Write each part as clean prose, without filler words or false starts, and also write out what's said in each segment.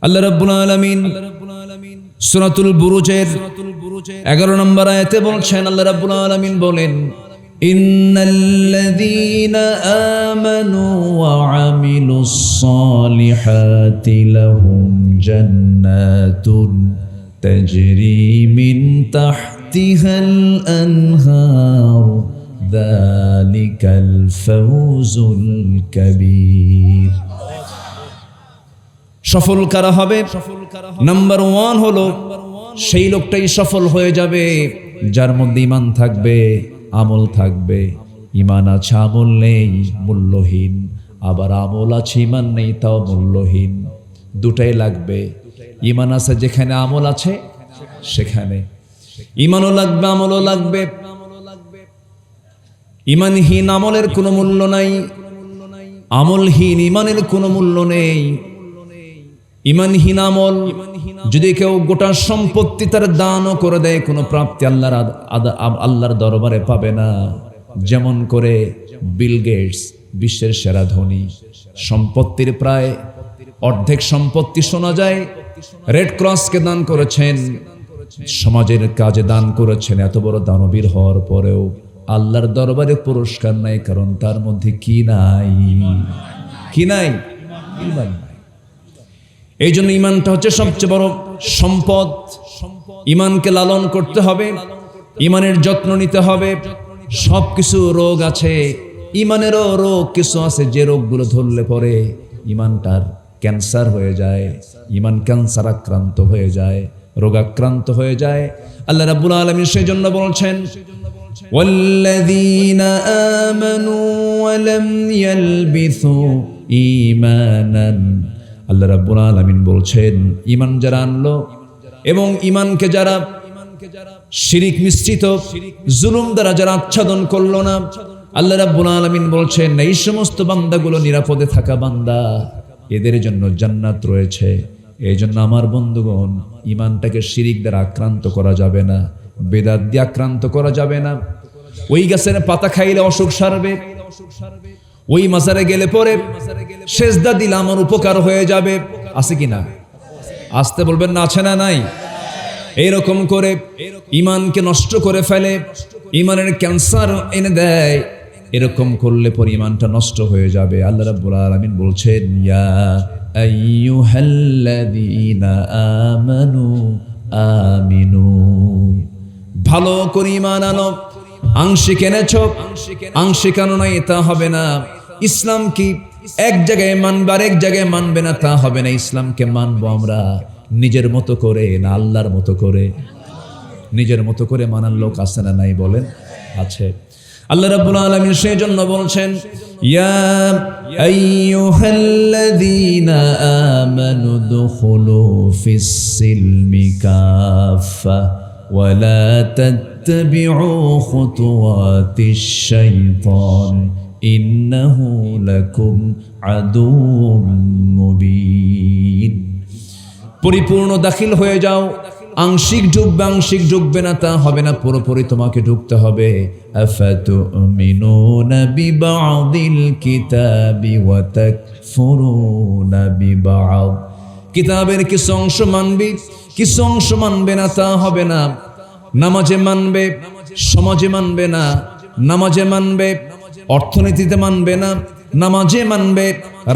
আল্লাহ রাব্বুল আলামিন সূরাতুল বুরুজের 11 নম্বর আয়াতে বলছেন, আল্লাহ রাব্বুল আলামিন বলেন, ইন্নাল্লাযীনা আমানু ওয়া আমিলুস সালিহাতি লাহুম জান্নাতুন তাজরি মিন তাহতিহাল আনহার যালিকাল ফাওজুল কাবীর। সফল কারা হবে? নাম্বার 1 হলো সেই লোকটাই সফল হয়ে যাবে যার মধ্যে ঈমান থাকবে, আমল থাকবে। ঈমান আছে, আমল নেই, মূল্যহীন। আবার আমল আছে, ঈমান নেই, তাও মূল্যহীন। দুটাই লাগবে। ঈমান আছে যেখানে, আমল আছে সেখানে। ঈমানও লাগবে, আমলও লাগবে। ঈমানহীন আমলের কোনো মূল্য নাই, আমলহীন ঈমানের কোনো মূল্য নেই। ঈমানহীন আমল যদি কেউ গোটা সম্পত্তি তার দানও করে দেয়, কোনো প্রাপ্তি আল্লাহর দরবারে পাবে না। যেমন করে বিল গেটস, বিশ্বের সেরা ধনী, সম্পত্তির প্রায় অর্ধেক সম্পত্তি শোনা যায় রেড ক্রসকে দান করেছেন, সমাজের কাজে দান করেছেন। এত বড় দানবীর হওয়ার পরেও আল্লাহর দরবারে পুরস্কার নাই, কারণ তার মধ্যে কি নাই? কি নাই? ঈমান। এই জন্য ঈমানটা হচ্ছে সবচেয়ে বড় সম্পদ। ঈমানকে লালন করতে হবে, ঈমানের যত্ন নিতে হবে। সবকিছু রোগ আছে, ঈমানেরও রোগ কিছু আছে, যে রোগগুলো ধরলে পরে ঈমানটার ক্যান্সার হয়ে যায়, ঈমান ক্যান্সার আক্রান্ত হয়ে যায়, রোগাক্রান্ত হয়ে যায়। আল্লাহ রাব্বুল আলামিন সেই জন্য বলছেন, ওয়াল্লাযীনা আমানু ওয়া লাম ইয়ালবিসু ঈমানান। আল্লাহ রাব্বুল আলামিন বলছেন, ঈমান যারা আনলো এবং ঈমানকে যারা শিরিক মিশ্রিত জুলুম দ্বারা যারা আচ্ছাদন করলো না, আল্লাহ রাব্বুল আলামিন বলছেন এই সমস্ত বান্দাগুলো নিরাপদে থাকা বান্দা, এদের জন্য জান্নাত রয়েছে। এই জন্য আমার বন্ধুগণ, ঈমানটাকে শিরিক দ্বারা আক্রান্ত করা যাবে না, বেদাত দিয়ে আক্রান্ত করা যাবে না। ওই গাছের পাতা খাইলে অসুখ সারবে, ওই মাজারে গেলে পরে সেজদা দিলে আমার উপকার হয়ে যাবে, আছে কিনা? আসতে বলবেন না, আছে না নাই? এইরকম করে ঈমানকে নষ্ট করে ফেলে, ঈমানের ক্যান্সার এনে দেয়। এরকম করলে পরে ঈমানটা নষ্ট হয়ে যাবে। আল্লাহ রাব্বুল আলামিন বলছেন, ইয়া আইয়ুহাল্লাযীনা আমানু আমিনু। ভালো করে ঈমান আনো। আংশিক এনেছ, আংশিক আনো নাই, তা হবে না। ইসলাম কি এক জায়গায় মানবে আর এক জায়গায় মানবে না, তা হবে না। ইসলামকে মানবো আমরা নিজের মতো করে, না আল্লাহর মতো করে? নিজের মতো করে মানার লোক আছে না নাই? বলেন, আছে। আল্লাহ রাব্বুল আলামিন সেই জন্য বলছেন, ইয়া আইয়ুহাল্লাযীনা আমানু দুখুলু ফিস সিলমি কাফা ওয়া লা তাত্তাবিউ খুতুওয়াতিশ শাইতান ইন্নাহু লাকুম আদুউম মুবিন। পরিপূর্ণ দাখিল হয়ে যাও। আংশিক ঢুকবে, আংশিক ঢুকবে না, তা হবে না। পুরোপুরি তোমাকে ঢুকতে হবে। আফাতুমিনুনা বিবাদিল কিতাবি ওয়া তাকফুরুনা বিবাদ। কিতাবের কিছু অংশ মানবি, কিছু অংশ মানবে না, তা হবে না। নামাজে মানবে, সমাজে মানবে না। নামাজে মানবে, অর্থনীতিতে মানবে না। নামাজে মানবে,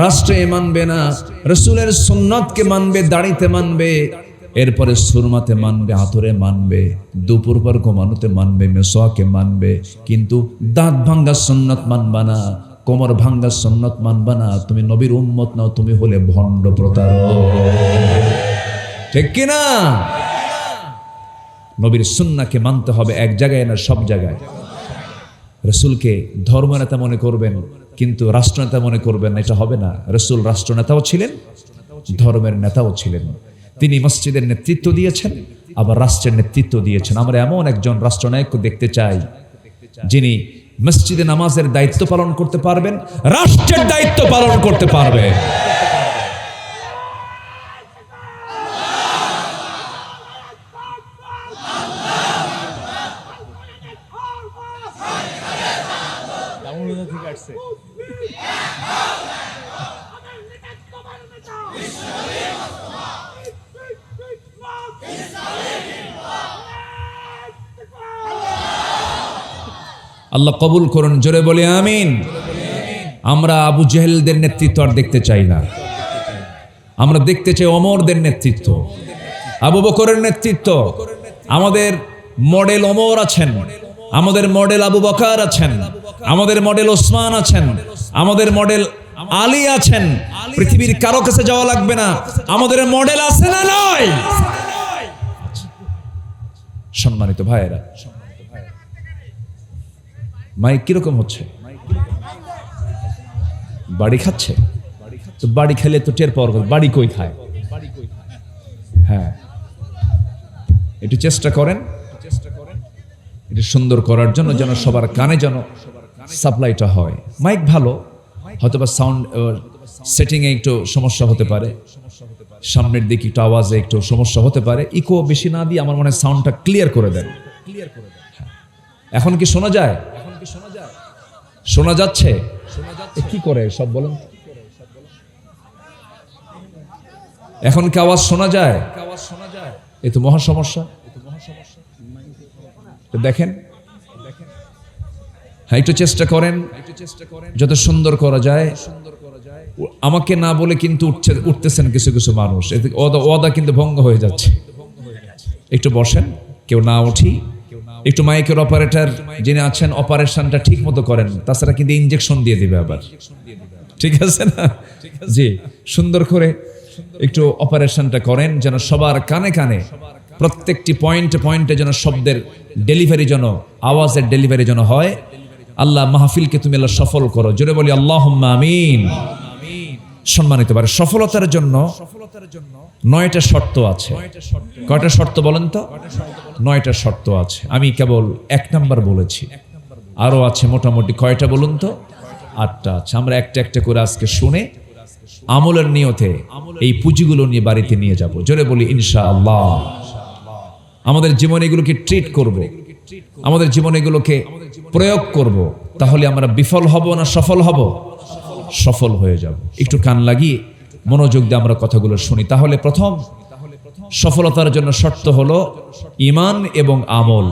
রাষ্ট্রে মানবে না। রাসূলের সুন্নাতকে মানবে, দাড়িতে মানবে। এরপরে সুরমাতে মানবে, আতরে মানবে, দুপুর পর ঘুমানোতে মানবে, মেসওয়াকে মানবে। কিন্তু দাঁত ভাঙ্গা সুন্নাত মানবা না, কোমর ভাঙ্গা সুন্নাত মানবা না। তুমি নবীর উম্মত নাও, তুমি হলে ভণ্ড প্রতারক। ঠিক কিনা? নবীর সুন্নাহকে মানতে হবে, এক জায়গায় না, সব জায়গায়। রাসূলকে ধর্মনেতা মনে করবেন কিন্তু রাষ্ট্রনেতা মনে করবেন না, এটা হবে না। রাসূল রাষ্ট্রনেতাও ছিলেন, ধর্মের নেতাও ছিলেন। তিনি মসজিদের নেতৃত্ব দিয়েছেন, আবার রাষ্ট্রের নেতৃত্ব দিয়েছেন। আমরা এমন একজন রাষ্ট্রনায়ককে দেখতে চাই যিনি মসজিদে নামাজের দায়িত্ব পালন করতে পারবেন, রাষ্ট্রের দায়িত্ব পালন করতে পারবে। আল্লাহ কবুল করুন, জোরে বলি আমিন। আমরা আবু জেহেলদের নেতৃত্ব আর দেখতে চাই না, আমরা দেখতে চাই ওমরদের নেতৃত্ব, আবু বকরের নেতৃত্ব। আমাদের মডেল ওমর আছেন, আমাদের মডেল আবু বকর আছেন, আমাদের মডেল ওসমান আছেন, আমাদের মডেল আলী আছেন। পৃথিবীর কারো কাছে যাওয়া লাগবে না, আমাদের মডেল আছে না নয়? সম্মানিত ভাইয়েরা, মাইক কিরকম হচ্ছে? বাড়ি খাচ্ছে তো, বাড়ি খেলে তো টের পাওয়ার কথা। বাড়ি কই খায়? হ্যাঁ, একটু চেষ্টা করেন এটা সুন্দর করার জন্য, যেন সবার কানে যেন সাপ্লাইটা হয়। মাইক ভালো, হয়তোবা সাউন্ড সেটিং এ একটু সমস্যা হতে পারে, সামনের দিকে একটু আওয়াজে একটু সমস্যা হতে পারে। ইকো বেশি না দিয়ে আমার মনে হয় সাউন্ডটা ক্লিয়ার করে দেন। এখন কি শোনা যায়? শোনা যাচ্ছে? কি করে সব বলেন? এখন কি আওয়াজ শোনা যায়? এ তো মহা সমস্যা। দেখেন, হ্যাঁ, একটু চেষ্টা করেন যত সুন্দর করা যায়। আমাকে না বলে কিন্তু উঠতেছেন কিছু কিছু মানুষ, ওয়াদা কিন্তু ভঙ্গ হয়ে যাচ্ছে। একটু বসেন, কেউ না উঠি। একটু মাইকের অপারেটর যিনি আছেন, অপারেশনটা ঠিক মতো করেন, তাছাড়া কিন্তু ইনজেকশন দিয়ে দিবে আবার। ঠিক আছে না? জি, সুন্দর করে একটু অপারেশনটা করেন, যেন সবার কানে কানে প্রত্যেকটি পয়েন্টে পয়েন্টে যেন শব্দের ডেলিভারি, যেন আওয়াজের ডেলিভারি যেন হয়। আল্লাহ মাহফিলকে তুমি আল্লাহ সফল করো, জোরে বলি আল্লাহুম্মা আমিন। সম্মানিত ভাই, সফলতার জন্য 9টা শর্ত আছে। কয়টা শর্ত বলেন তো? 9টা শর্ত আছে। আমি কেবল 1 নাম্বার বলেছি, আরো আছে মোটামুটি কয়টা বলুন তো? 8টা আছে। আমরা একটা একটা করে আজকে শুনে আমলের নিয়তে এই পুঁজিগুলো নিয়ে বাড়িতে নিয়ে যাব, জোরে বলি ইনশাআল্লাহ। আমাদের জীবনে এগুলোকে ট্রিট করব, আমাদের জীবনে এগুলোকে প্রয়োগ করব, তাহলে আমরা বিফল হব না সফল হব? সফল হয়ে যাব। একটু কান লাগিয়ে মনোযোগ দিয়ে আমরা কথাগুলো শুনি। তাহলে প্রথম সফলতার জন্য শর্ত হলো ঈমান এবং আমল।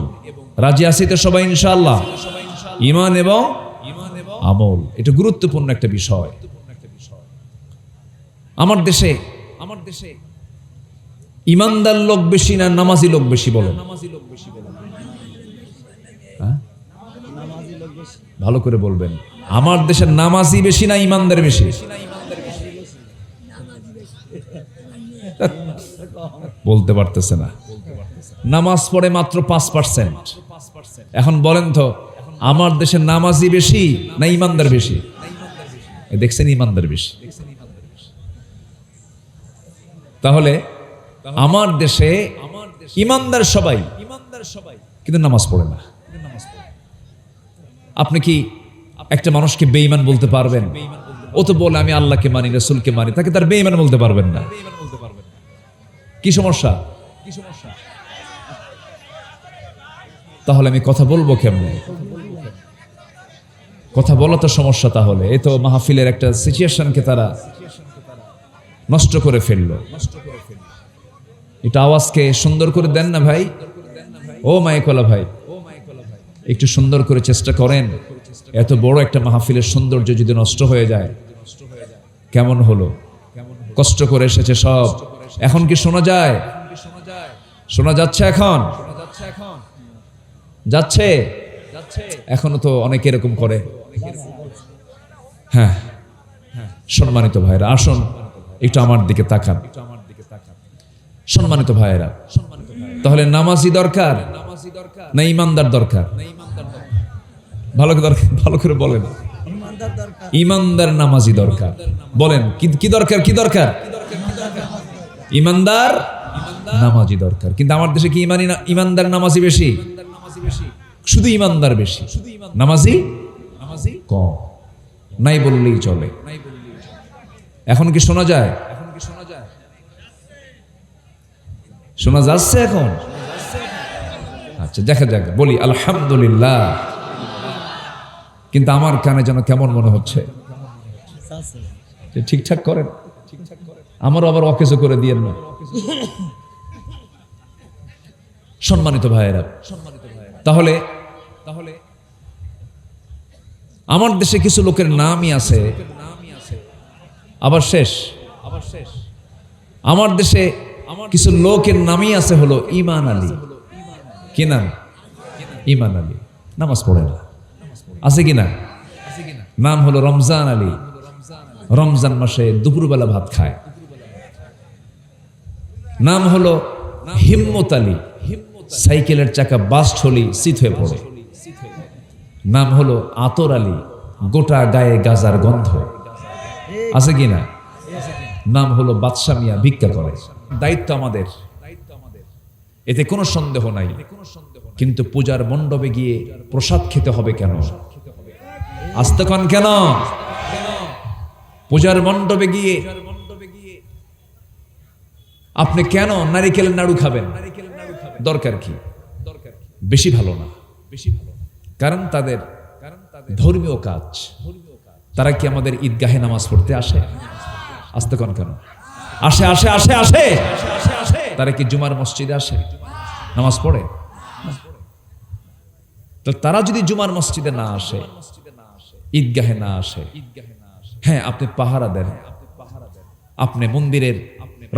রাজি আছি তো সবাই ইনশাআল্লাহ? ঈমান এবং আমল, এটা গুরুত্বপূর্ণ একটা বিষয়। আমার দেশে ঈমানদার লোক বেশি না নামাজি লোক বেশি বলেন? ভালো করে বলবেন। আমার দেশের নামাজি বেশি না ঈমানদার বেশি? বলতে পারতেছে না। নামাজ পড়ে মাত্র 5%। এখন বলেন তো, আমার দেশের নামাজি বেশি না ঈমানদার বেশি? দেখছেন, ঈমানদার বেশি। তাহলে আমার দেশে ঈমানদার সবাই, কিন্তু নামাজ পড়ে না। আপনি কি একটা মানুষকে বেঈমান বলতে পারবেন? ও তো বলে আমি আল্লাহকে মানি, রাসূলকে মানি, তাকে তার বেঈমান বলতে পারবেন না। কি সমস্যা? তাহলে আমি কথা বলবো কেমনে? কথা বলা তো সমস্যা। তাহলে এই তো মাহফিলের একটা সিচুয়েশনকে তারা নষ্ট করে ফেললো। এটা আওয়াজকে সুন্দর করে দেন না ভাই, ও মাইকওয়ালা ভাই, একটু সুন্দর করে চেষ্টা করেন। এত বড় একটা মাহফিলের সৌন্দর্য যদি নষ্ট হয়ে যায় কেমন হলো? কষ্ট করে এসেছে সব। এখন কি শোনা যায়? শোনা যাচ্ছে? এখন যাচ্ছে? এখনো তো অনেকে এরকম করে। হ্যাঁ, সম্মানিত ভাইরা, আসুন একটু আমার দিকে তাকান। সম্মানিত ভাইরা, তাহলে নামাজি দরকার না ঈমানদার দরকার? ভালো করে বলেন। ঈমানদার নামাজি দরকার। বলেন কি দরকার? কি দরকার? ঈমানদার নামাজি দরকার। কিন্তু আমার দেশে কি ঈমানদার নামাজি বেশি? শুধু ঈমানদার বেশি, নামাজি কম। নাই বললেই চলে। এখন কি শোনা যায়? শোনা যাচ্ছে এখন? আচ্ছা, দেখা যাক। বলি আলহামদুলিল্লাহ। কিন্তু আমার কানে যেন কেমন মনে হচ্ছে। ঠিকঠাক করেন, আমারও আবার অকেজো করে দিয়েন না। সম্মানিত ভাইয়েরা, তাহলে আমার দেশে কিছু লোকের নামই আছে আবার শেষ। আমার দেশে কিছু লোকের নামই আছে হলো ঈমান আলী। কি নাম? ঈমান আলী। নামাজ পড়ে না, আছে কিনা? নাম হলো রমজান আলী। রমজান মাসে দুপুরবেলা ভাত খায়। নাম হলো হিম্মত আলী। সাইকেলের চাকা বাস্ট হলি শীত হয়ে পড়ে। নাম হলো আতর আলী। গোটা গায়ে গাজার গন্ধ, আছে কিনা? নাম হলো বাদশা মিয়া, ভিক্ষা করে। দায়িত্ব আমাদের, এতে কোনো সন্দেহ নাই। কিন্তু পূজার মণ্ডপে গিয়ে প্রসাদ খেতে হবে কেন? আস্তে কন কেন? পূজার মণ্ডপে গিয়ে আপনি কেন নারিকেলের নাড়ু খাবেন? দরকার কি? বেশি ভালো না, কারণ তাদের ধর্মীয় কাজ। তারা কি আমাদের ঈদগাহে নামাজ পড়তে আসে? আস্তে কন কেন? আসে আসে আসে আসে। তারা কি জুমার মসজিদে আসে, নামাজ পড়ে? তো তারা যদি জুমার মসজিদে না আসে, ঈদগাহে না আসে, হ্যাঁ আপনি পাহারা দেন, আপনি মন্দিরের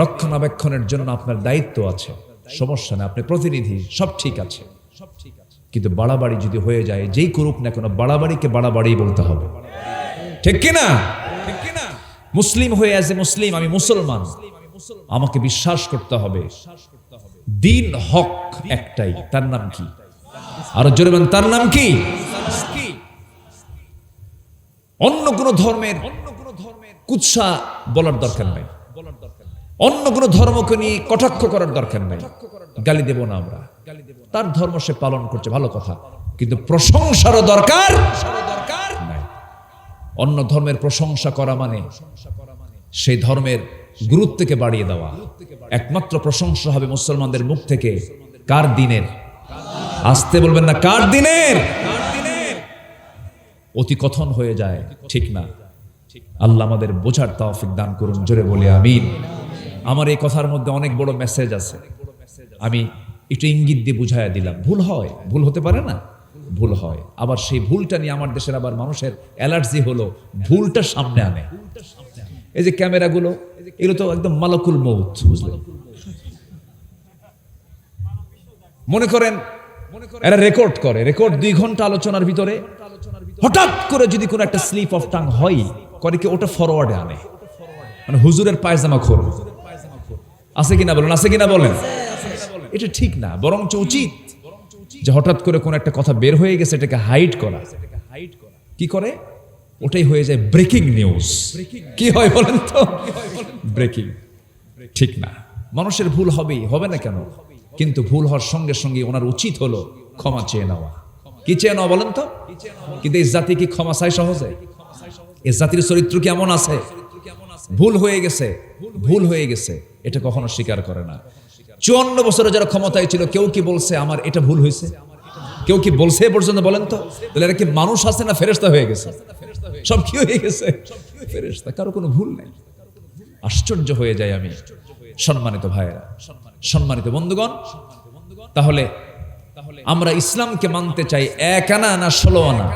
রক্ষণাবেক্ষণের জন্য আপনার দায়িত্ব আছে, সমস্যা না, আপনি প্রতিনিধি, সব ঠিক আছে। কিন্তু বাড়াবাড়ি যদি হয়ে যায়, যেই করুক না কেন, বাড়াবাড়িকে বাড়াবাড়ি বলতে হবে, ঠিক কিনা? মুসলিম হয়ে অ্যাজ এ মুসলিম, আমি মুসলমান, আমাকে বিশ্বাস করতে হবে দিন হক একটাই। তার নাম কি? আরো জোরে বলেন, তার নাম কি? অন্য কোন ধর্মের কুৎসা বলার দরকার নাই, অন্য কোন ধর্মকে নিয়ে কটাক্ষ করার দরকার নাই, গালি দেব না আমরা। তার ধর্ম সে পালন করছে, ভালো কথা, কিন্তু প্রশংসারও দরকার নাই। অন্য ধর্মের প্রশংসা করা মানে সেই ধর্মের গুরুত্বকে বাড়িয়ে দেওয়া। একমাত্র প্রশংসা হবে মুসলমানদের মুখ থেকে কার দিনের? আসতে বলবেন না, কার দিনের? অতি কথন হয়ে যায়, ঠিক না। আল্লাহ আমাদের বোঝার তৌফিক দান করুন, জোরে বলি আমিন। আমার এই কথার মধ্যে অনেক বড় মেসেজ আছে, আমি একটু ইঙ্গিত দিয়ে বুঝাইয়া দিলাম। ভুল হয়, ভুল হতে পারে না, ভুল হয়। আবার সেই ভুলটা নিয়ে আমার দেশের আবার মানুষের অ্যালার্জি হলো ভুলটা সামনে আনে। এই যে ক্যামেরাগুলো, এগুলো তো একদম মালাকুল মউত, বুঝলেন? মনে করেন এরা রেকর্ড করে, রেকর্ড 2 ঘন্টা আলোচনার ভিতরে হঠাৎ করে যদি কোনো একটা স্লিপ অফ টাং হয়, করে কি ওটা ফরওয়ার্ডে আনে, মানে হুজুরের পায়জামা খোর, আছে কিনা বলেন? আছে কিনা বলেন? এটা ঠিক না, বরঞ্চ উচিত যে হঠাৎ করে কোন একটা কথা বের হয়ে গেছে এটাকে হাইড করা। কি করে? ওটাই হয়ে যায় ব্রেকিং নিউজ। কি হয় বলেন তো? ব্রেকিং। ঠিক না, মানুষের ভুল হবেই, হবে না কেন? কিন্তু ভুল হওয়ার সঙ্গে সঙ্গে ওনার উচিত হলো ক্ষমা চেয়ে নেওয়া। কি চেয়ে নেওয়া বলেন তো? কিন্তু এই জাতি কি ক্ষমা চায় সহজে? এই জাতির চরিত্র কেমন আছে? ভুল হয়ে গেছে, ভুল হয়ে গেছে, এটা কখনো স্বীকার করে না। 54 বছরে যারা ক্ষমতায় ছিল, কেউ কি বলছে আমার এটা ভুল হয়েছে? কেউ কি বলছে পর্যন্ত? বলেন তো, তাহলে এরা কি মানুষ আছে না ফেরেশতা হয়ে গেছে? সব কি হয়ে গেছে? ফেরেশতা। কারো কোনো ভুল নাই। আশ্চর্য হয়ে যায় আমি। সম্মানিত ভাইয়েরা, সম্মানিত বন্ধুগণ, তাহলে আমরা ইসলামকে মানতে চাই 1 আনা না 16 আনা?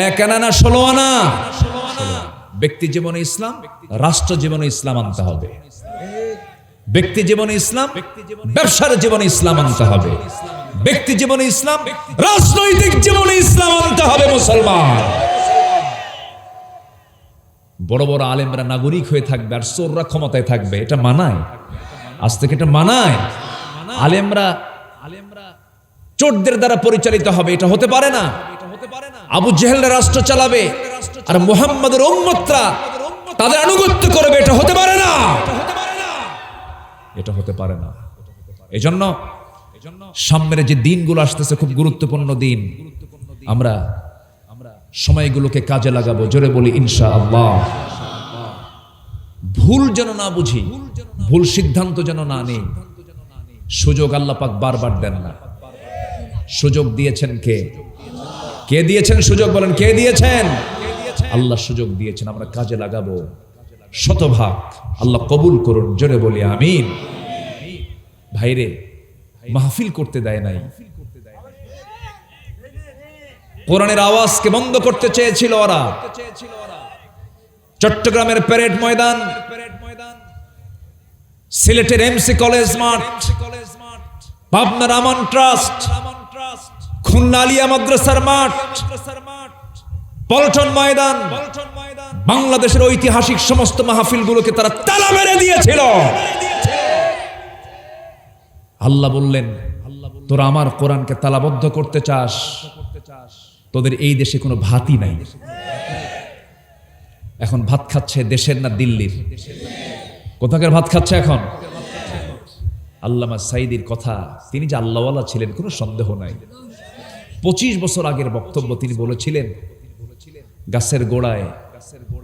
1 আনা না 16 আনা? ব্যক্তি জীবনে ইসলাম, রাষ্ট্র জীবনে ইসলাম আনতে হবে। ব্যক্তি জীবনে ইসলাম, ব্যবসার জীবনে ইসলাম আনতে হবে। ব্যক্তি জীবনে ইসলাম, রাজনৈতিক জীবনে ইসলাম আনতে হবে। মুসলমান বড় বড় আলেমরা নাগরিক হয়ে থাকবে আর চোররা ক্ষমতায় থাকবে, এটা মানায়? আজ থেকে এটা মানায়? আলেমরা চোরদের দ্বারা পরিচালিত হবে, এটা হতে পারে না। আবু জেহেলরা রাষ্ট্র চালাবে আর মুহাম্মদের উম্মতরা তাদের আনুগত্য করবে, এটা হতে পারে না। এটা হতে পারে না। এজন্য সামনের যে দিনগুলো আসতেছে খুব গুরুত্বপূর্ণ দিন, আমরা সময়গুলোকে কাজে লাগাবো। জোরে বলি ইনশাআল্লাহ। ভুল যেন না বুঝি, ভুল সিদ্ধান্ত যেন না নেই। সুযোগ আল্লাহ পাক বারবার দেন না। সুযোগ দিয়েছেন কে? কে দিয়েছেন সুযোগ? বলেন, কে দিয়েছেন? আল্লাহ সুযোগ দিয়েছেন, আমরা কাজে লাগাবো শতভাগ। আল্লাহ কবুল করুন, জোরে বলি আমিন। ভাইরে, মাহফিল করতে দেয় নাই, কোরআনের আওয়াজকে বন্ধ করতে চেয়েছিল ওরা। চট্টগ্রামের প্যারেড ময়দান, সিলেটের এমসি কলেজ মাঠ, পাবনার আমান ট্রাস্ট, খুলনা আলিয়া মাদ্রাসার মাঠ, পল্টন ময়দান, বাংলাদেশের ঐতিহাসিক সমস্ত মাহফিলগুলোকে তারা তালা মেরে দিয়েছিল। আল্লাহ বললেন, তোরা আমার কোরআনকে তালাবদ্ধ করতে চাস, তোদের এই দেশে কোনো ভাতই নাই। এখন ভাত খাচ্ছে দেশের না দিল্লির? কোথাকার ভাত খাচ্ছে এখন? আল্লামা সাঈদীর কথা, তিনি যে আল্লাহওয়ালা ছিলেন কোনো সন্দেহ নাই। 25 বছর আগের বক্তব্য তিনি বলেছিলেন, গাছের গোড়ায়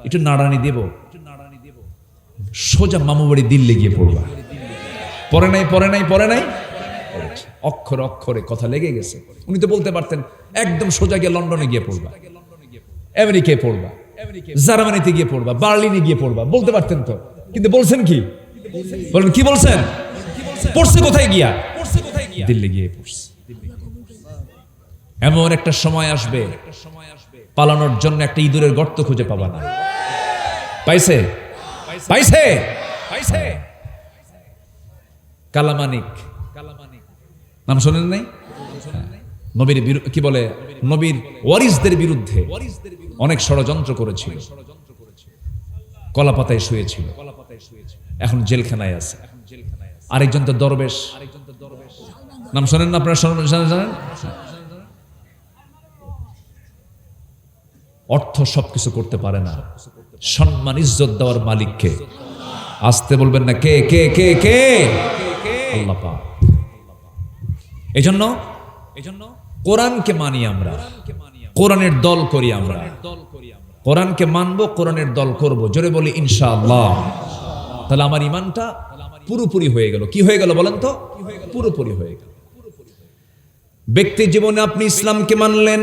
একটু নাড়ানি দেব, সোজা মামু বাড়ি দিল্লি গিয়ে পড়বা। পরে নাই পরে নাই পরে নাই, অক্ষরে অক্ষরে কথা লেগে গেছে। উনি তো বলতে পারতেন একদম সোজা গিয়ে লন্ডনে গিয়ে পড়বা, আমেরিকায় পড়বা, জার্মানিতে গিয়ে পড়বা, বার্লিনে গিয়ে পড়বা, বলতে পারতেন তো। কিন্তু বলছেন কি? বলেন কি বলছেন? পড়ছে কোথায় গিয়া? দিল্লি গিয়ে পড়ছে। এমন একটা সময় আসবে পালানোর জন্য একটা ইঁদুরের গর্ত খুঁজে পাবা না। পাইছে পাইছে পাইছে। কালামানিক নাম শোনেন নাই? নবীর কি বলে, নবীর ওয়ারিসদের বিরুদ্ধে অনেক ষড়যন্ত্র করেছিল, কলাপাতায় শুয়েছিল, এখন জেলখানায় আছে। আরেকজন তো দরবেশ, নাম শোনেন না আপনারা? জানেন? অর্থ সবকিছু করতে পারে না, সম্মান ইজ্জত দেওয়ার মালিককে আসতে বলবেন না। কে কে কে কে? আল্লাহ পাক। এজন্য কোরআনকে মানি আমরা, কোরআনের দল করি আমরা, কোরআনকে মানবো, কোরআনের দল করব। জোরে বলি ইনশাআল্লাহ। তাহলে আমার ঈমানটা পুরোপুরি হয়ে গেল। কি হয়ে গেল বলেন তো? পুরোপুরি হয়ে গেল। ব্যক্তি জীবনে আপনি ইসলামকে মানলেন,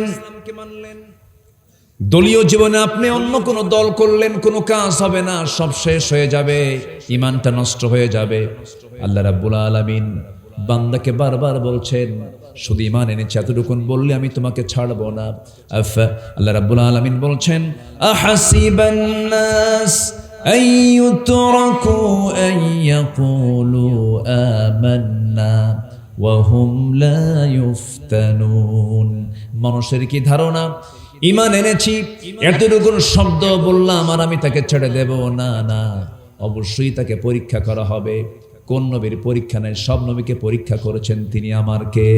দলীয় জীবনে আপনি অন্য কোন দল করলেন, কোনো কাজ হবে না, সব শেষ হয়ে যাবে, ঈমানটা নষ্ট হয়ে যাবে। আল্লাহ রাব্বুল আলামিন বান্দাকে বারবার বলছেন, শুধু ঈমান এনেছে এতটুকুন বললে আমি তোমাকে ছাড়বো না। আল্লাহ রাব্বুল আলামিন বলছেন, আহাসিবান নাস আইয়ুতরাকু আইয়াকুলু আমান্না ওয়া হুম লা ইফতানুন। মানুষের কি ধারণা, ঈমান এনেছি এতটুকুন শব্দ বললাম আর আমি তাকে ছেড়ে দেব? না না, অবশ্যই তাকে পরীক্ষা করা হবে। কোন নবীর পরীক্ষা নেই? সব নবীকে পরীক্ষা করেছেন তিনি আমার কে।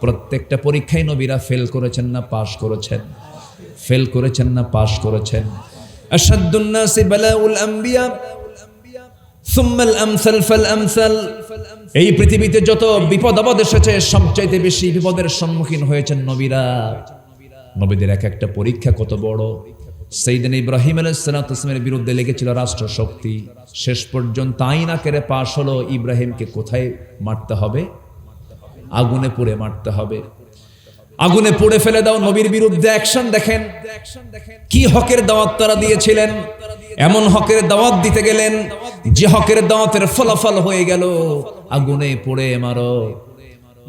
প্রত্যেকটা পরীক্ষায় নবীরা ফেল করেছেন না পাস করেছেন? ফেল করেছেন না পাস করেছেন? আশাদ্দুন নাসি বালাউল আম্বিয়া সুম্মাল আমসাল ফাল আমসাল। এই পৃথিবীতে যত বিপদ আপদ এসেছে সবচাইতে বেশি বিপদের সম্মুখীন হয়েছেন নবীরা। নবীদের এক একটা পরীক্ষা কত বড়। সাইয়েদনা ইব্রাহিম আলাইহিস সালামের বিরুদ্ধে লেগেছিল রাষ্ট্র শক্তি, শেষ পর্যন্ত আইনা কেড়ে পাশ হলো। ইব্রাহিমকে কোথায় মারতে হবে? আগুনে পুড়ে মারতে হবে। আগুনে পুড়ে ফেলে দাও। নবীর বিরুদ্ধে অ্যাকশন দেখেন, কি হকের দাওয়াত তারা দিয়েছিলেন। এমন হকের দাওয়াত দিতে গেলেন যে হকের দাওয়াতের ফলাফল হয়ে গেল আগুনে পুড়ে মারো।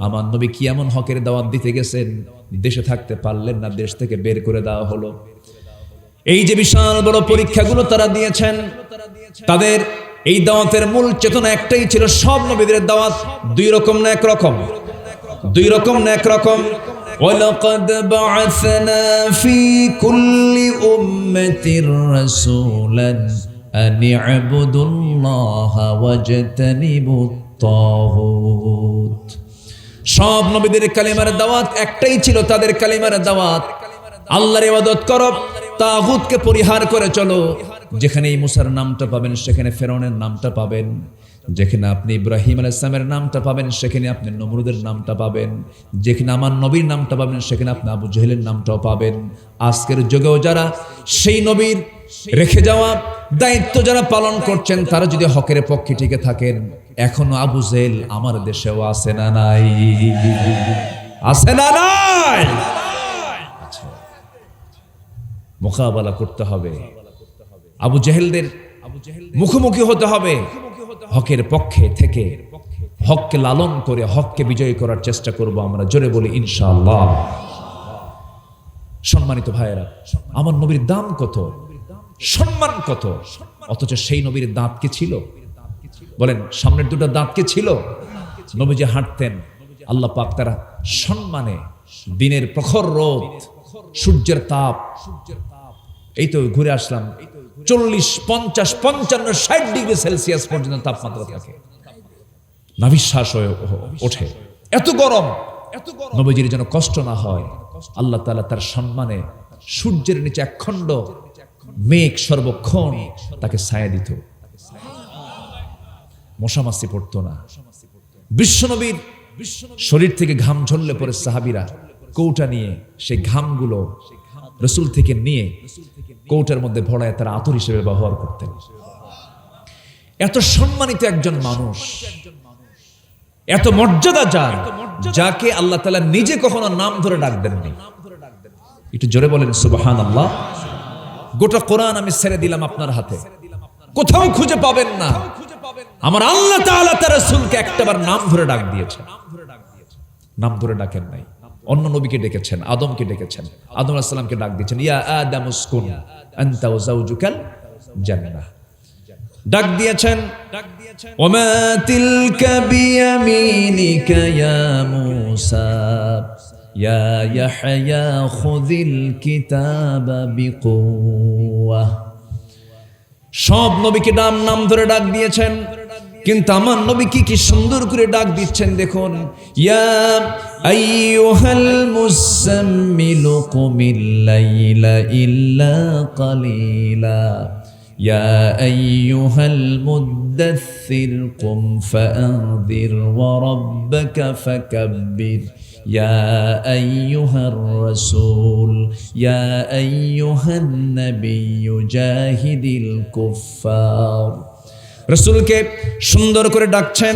আমার নবী কি এমন হকের দাওয়াত দিতে গেছেন, দেশে থাকতে পারলেন না, দেশ থেকে বের করে দেওয়া হলো। এই যে বিশাল বড় পরীক্ষাগুলো তারা দিয়েছেন, তাদের এই দাওয়াতের মূল চেতনা একটাই ছিল, সব নবীদের দাওয়াত দুই রকম না এক রকম? দুই রকম না এক রকম? ওয়ালাকাদ বা'আসনা ফি কুল্লি উম্মাতির রাসূলান আন ই'বুদুল্লাহা ওয়াজতানিবুত তাগুত। সব নবীদের কালিমার দাওয়াত একটাই ছিল, তাদের কালিমার দাওয়াত আল্লাহর ইবাদত করো, তাগুতকে পরিহার করে চলো। যেখানে মুসার নামটা পাবেন সেখানে ফেরাউনের নামটা পাবেন, যেখানে আপনি ইব্রাহিম আলাইহিস সালামের নামটা পাবেন সেখানে আপনি নমরুদের নামটা পাবেন, যেখানে আমার নবীর নামটা পাবেন সেখানে আপনি আবু জেহেলের নামটাও পাবেন। আজকের যুগেও যারা সেই নবীর রেখে যাওয়া দায়িত্ব যারা পালন করছেন, তারা যদি হকের পক্ষে টিকে থাকেন, এখনো আবু জেহেল আমার দেশেও আছে না নাই? আছে না নাই? মোকাবেলা করতে হবে, আবু জেহেলদের মুখোমুখি হতে হবে। হকের পক্ষে থেকে হককে লালন করে হককে বিজয়ী করার চেষ্টা করব আমরা। জোরে বলি ইনশাআল্লাহ। সম্মানিত ভাইয়েরা, আমার নবীর দাম কত, সম্মান কত, অথচ সেই নবীর দাঁত কি ছিল? বলেন, সামনের দুটো দাঁত কি ছিল? নবী যে হাঁটতেন, আল্লাহ পাক তারা সম্মানে, দিনের প্রখর রোদ, সূর্যের তাপ, এই তো ঘুরে আসলাম, 40, 50, 55, 60 ডিগ্রি সেলসিয়াস পর্যন্ত তাপমাত্রা থাকে, নাভিশ্বাস হয়ে ওঠে, এত গরম। নবীজির যেন কষ্ট না হয়, আল্লাহ তাআলা তার সম্মানে সূর্যের নিচে একখণ্ড মেঘ সর্বক্ষণ তাকে ছায়া দিত, মশামাছি পড়তো না। বিশ্বনবীর শরীর থেকে ঘাম ঝরলে পরে সাহাবীরা কৌটা নিয়ে সেই ঘামগুলো রাসূল থেকে নিয়ে কৌটার মধ্যে ভরায় তারা আতর হিসেবে ব্যবহার করতেন। এত সম্মানিত একজন মানুষ, এত মর্যাদা যার, যাকে আল্লাহ তাআলা নিজে কখনো নাম ধরে ডাক দেননি। একটু জোরে বলেন সুবহানাল্লাহ। গোটা কোরআন আমি ছেড়ে দিলাম আপনার হাতে, কোথাও খুঁজে পাবেন না আমার আল্লাহ তাআলা তার রাসূলকে একটাবার নাম ধরে ডাক দিয়েছেন। নাম ধরে ডাকেন নাই। অন্য নবীকে ডেকেছেন, আদমকে ডেকেছেন, আদম আলাইহিস সালামকে ডাক দিয়েছেন, ইয়া আদাম উসকুন আনতা ওয়া যাওজুকাল জান্নাহ, ডাক দিয়েছেন, ওমা তিলকা বিয়ামিনিকা ইয়া মূসা ইয়া ইয়াহইয়া খুযিল কিতাবা বিকুওয়া। সব নবীকে নাম ধরে ডাক দিয়েছেন, কিন্তু আমার নবী কি সুন্দর করে ডাক দিচ্ছেন দেখুন, ইয়া আইয়ুহাল মুসাম্মিলু কুমিল লাইলা ইল্লা কালিলা ইয়া আইয়ুহাল মুদ্দাথির কুম ফাআনযির ওয়া রাব্বাকা ফাকাব্বির ইয়া আইয়ুহার রাসূল ইয়া আইয়ুহান নাবিয়্যু জাহিদিল কুফফার। রাসূলকে সুন্দর করে ডাকছেন,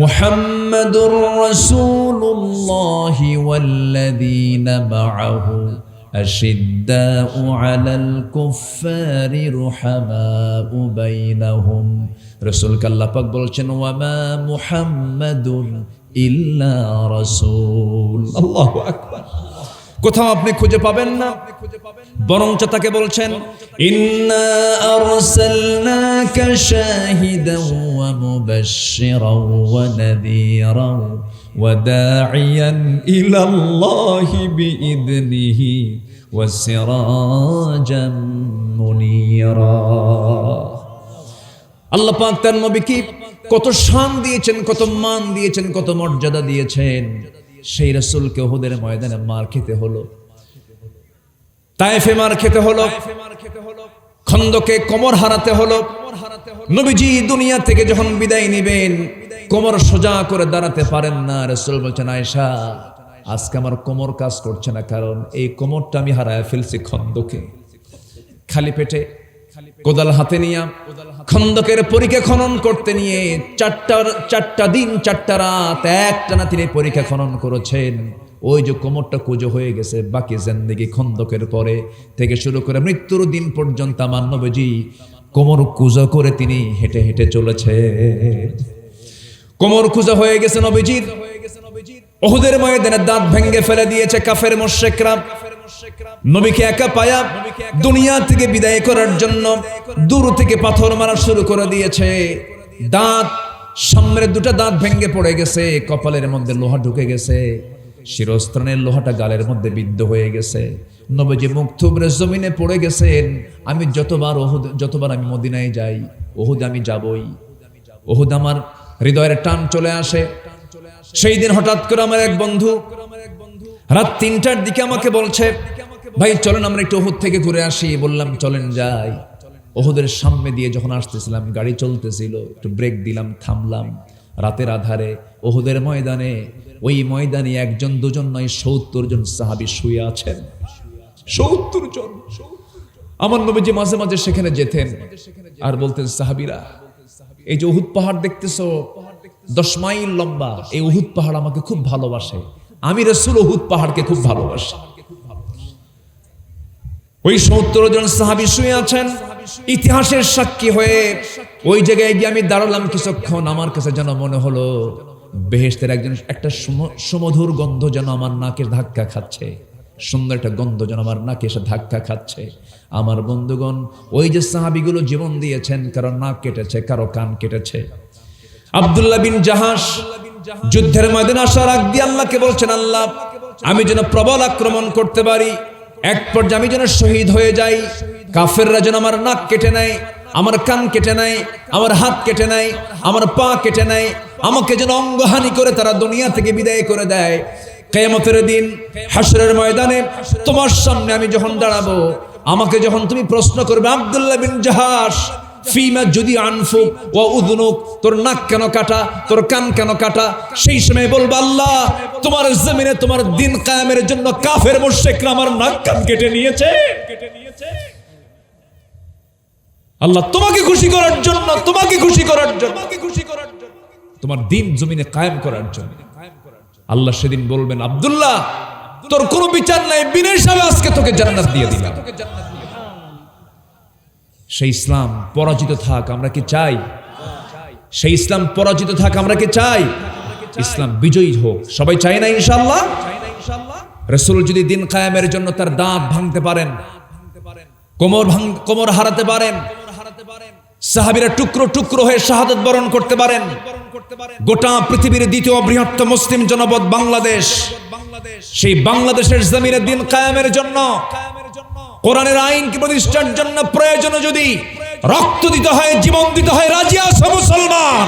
মুহাম্মাদুর রাসূলুল্লাহি ওয়াল্লাযীনা মাআহু আশিদ্দাউ আলাল কুফফারি রুহামাউ বাইনাহুম। রাসূলকে আল্লাহ পাক বলছেন, ওয়া মা মুহাম্মাদুন ইল্লা রাসূল। আল্লাহু আকবার। কোথাও আপনি খুঁজে পাবেন না, বরঞ্চ তাকে বলছেন, ইন্না আরসালনাকা শাহিদাও ওয়া মুবাশশিরাও ওয়া নাযীরাও ওয়া দাঈয়ান ইলাল্লাহি বিইذনিহি ওয়া সিরাজাম মুনীরা। আল্লাহ পাক তার নবীকে কত শান দিয়েছেন, কত মান দিয়েছেন, কত মর্যাদা দিয়েছেন। সেই রাসূলকে উহুদের ময়দানে মার খেতে হলো, তায়েফে মার খেতে হলো, খন্দকে কোমর হারাতে হলো। নবীজি দুনিয়া থেকে যখন বিদায় নেবেন, কোমর সোজা করে দাঁড়াতে পারেন না। রাসূল বলছেন, আয়েশা আজকে আমার কোমর কাজ করছে না, কারণ এই কোমরটা আমি হারায় ফেলছি খন্দকে। খালি পেটে কোদাল হাতে নিয়ে খন্দকের পরীক্ষা খনন করতে নিয়ে চারটা দিন 4টা রাত একটানা তিনি পরীক্ষা খনন করেছেন। ওই যে কোমরটা কুঁজো হয়ে গেছে, বাকি জিন্দেগি খন্দকের পরে থেকে শুরু করে মৃত্যুর দিন পর্যন্ত আমার নবীজি কোমর কুঁজো করে তিনি হেঁটে হেঁটে চলেছে। কোমর কুঁজো হয়ে গেছে নবীজির। উহুদের ময়দানে দাঁত ভেঙে ফেলে দিয়েছে কাফের মুশরিকরা। নবীকে একা পায়া দুনিয়া থেকে বিদায় করার জন্য দূর থেকে পাথর মারা শুরু করে দিয়েছে। দাঁত, সামনের 2টা দাঁত ভেঙে পড়ে গেছে, কপালের মধ্যে লোহা ঢুকে গেছে, শিরস্ত্রাণের লোহাটা গালের মধ্যে বিদ্ধ হয়ে গেছে। নবীজি মুখ থুবড়ে জমিনে পড়ে গেছেন। আমি যতবার আমি মদিনায় যাই, উহুদ আমি যাবই, উহুদ আমার হৃদয়ের টান চলে আসে। সেই দিন হঠাৎ করে আমার এক বন্ধু রাত 3টার দিকে আমাকে বলছে, ভাই চলেন আমরা একটু উহুদ থেকে ঘুরে আসি। বললাম চলেন যাই। উহুদের সামনে দিয়ে যখন আসতেছিলাম, গাড়ি চলতেছিল, একটু ব্রেক দিলাম, থামলাম। রাতের আধারে উহুদের ময়দানে, ওই ময়দানে 1জন 2জন নয় 70 জন সাহাবী শুয়ে আছেন। 70 জন। আমার নবীজি মাঝে মাঝে সেখানে যেতেন আর বলতেন, সাহাবীরা এই যে উহুদ পাহাড় দেখতেছো 10 মাইল লম্বা, এই উহুদ পাহাড় আমাকে খুব ভালোবাসে, আমি রাসূল উহুদ পাহাড়কে খুব ভালোবাসি। ওই 70 জন সাহাবী শুয়ে আছেন। ইতিহাসের সাক্ষী হয়ে ওই জায়গায় গিয়ে আমি দাঁড়ালাম কিছুক্ষণ। আমার কাছে যেন মনে হলো বেহেশতের একটা সুমধুর গন্ধ যেন আমার নাকের ধাক্কা খাচ্ছে। সুন্দর একটা গন্ধ যেন আমার নাকে এসে ধাক্কা খাচ্ছে। আমার বন্ধুগণ, ওই যে সাহাবীগুলো জীবন দিয়েছেন, কারো নাক কেটেছে, কারো কান কেটেছে। আব্দুল্লাহ বিন জাহাশ যুদ্ধের ময়দানে আসার আগ দিয়ে আল্লাহকে বলছেন, আল্লাহ আমি যেন প্রবল আক্রমণ করতে পারি, এক পর্যায়ে আমি যেন শহীদ হয়ে যাই, কাফেররা যেন আমার নাক কেটে নেয়, আমার কান কেটে নেয়, আমার হাত কেটে নেয়, আমার পা কেটে নেয়, আমাকে যেন অঙ্গহানি করে তারা দুনিয়া থেকে বিদায় করে দেয়। কিয়ামতের দিন হাশরের ময়দানে তোমার সামনে আমি যখন দাঁড়াবো, আমাকে যখন তুমি প্রশ্ন করবে, আব্দুল্লাহ বিন জাহাশ ফিমা যদি আনফুক ওয়া উযনুক, তোর নাক কেন কাটা, তোর কান কেন কাটা? সেই সময় বলবো, আল্লাহ তোমার জমিনে তোমার দিন কায়েমের জন্য কাফের মুশরিকরা আমার নাক কান কেটে নিয়েছে। আল্লাহ তোমাকে খুশি করার জন্য, তোমাকে খুশি করার জন্য, তোমার দিন জমিনে কায়েম করার জন্য। আল্লাহ সেদিন বলবেন, আব্দুল্লাহ তোর কোনো বিচার নাই, বিনা হিসাবে আজকে তোকে জান্নাত দিয়ে দিলাম। সেই ইসলাম পরাজিত থাক আমরা কি চাই? সেই ইসলাম পরাজিত থাক আমরা কি চাই? ইসলাম বিজয়ী হোক সবাই চাই না ইনশাআল্লাহ? রাসূল যদি দিন কায়েমের জন্য তার দাঁত ভাঙতে পারেন, কোমর হারাতে পারেন, সাহাবীরা টুকরো টুকরো হয়ে শাহাদাত বরণ করতে পারেন, গোটা পৃথিবীর দ্বিতীয় বৃহত্তম মুসলিম জনপদ বাংলাদেশ, সেই বাংলাদেশের জমিনে দিন কায়েমের জন্য, কোরআনের আইনকে প্রতিষ্ঠার জন্য প্রয়োজনে যদি রক্ত দিতে হয়, জীবন দিতে হয়, রাজি আছে মুসলমান?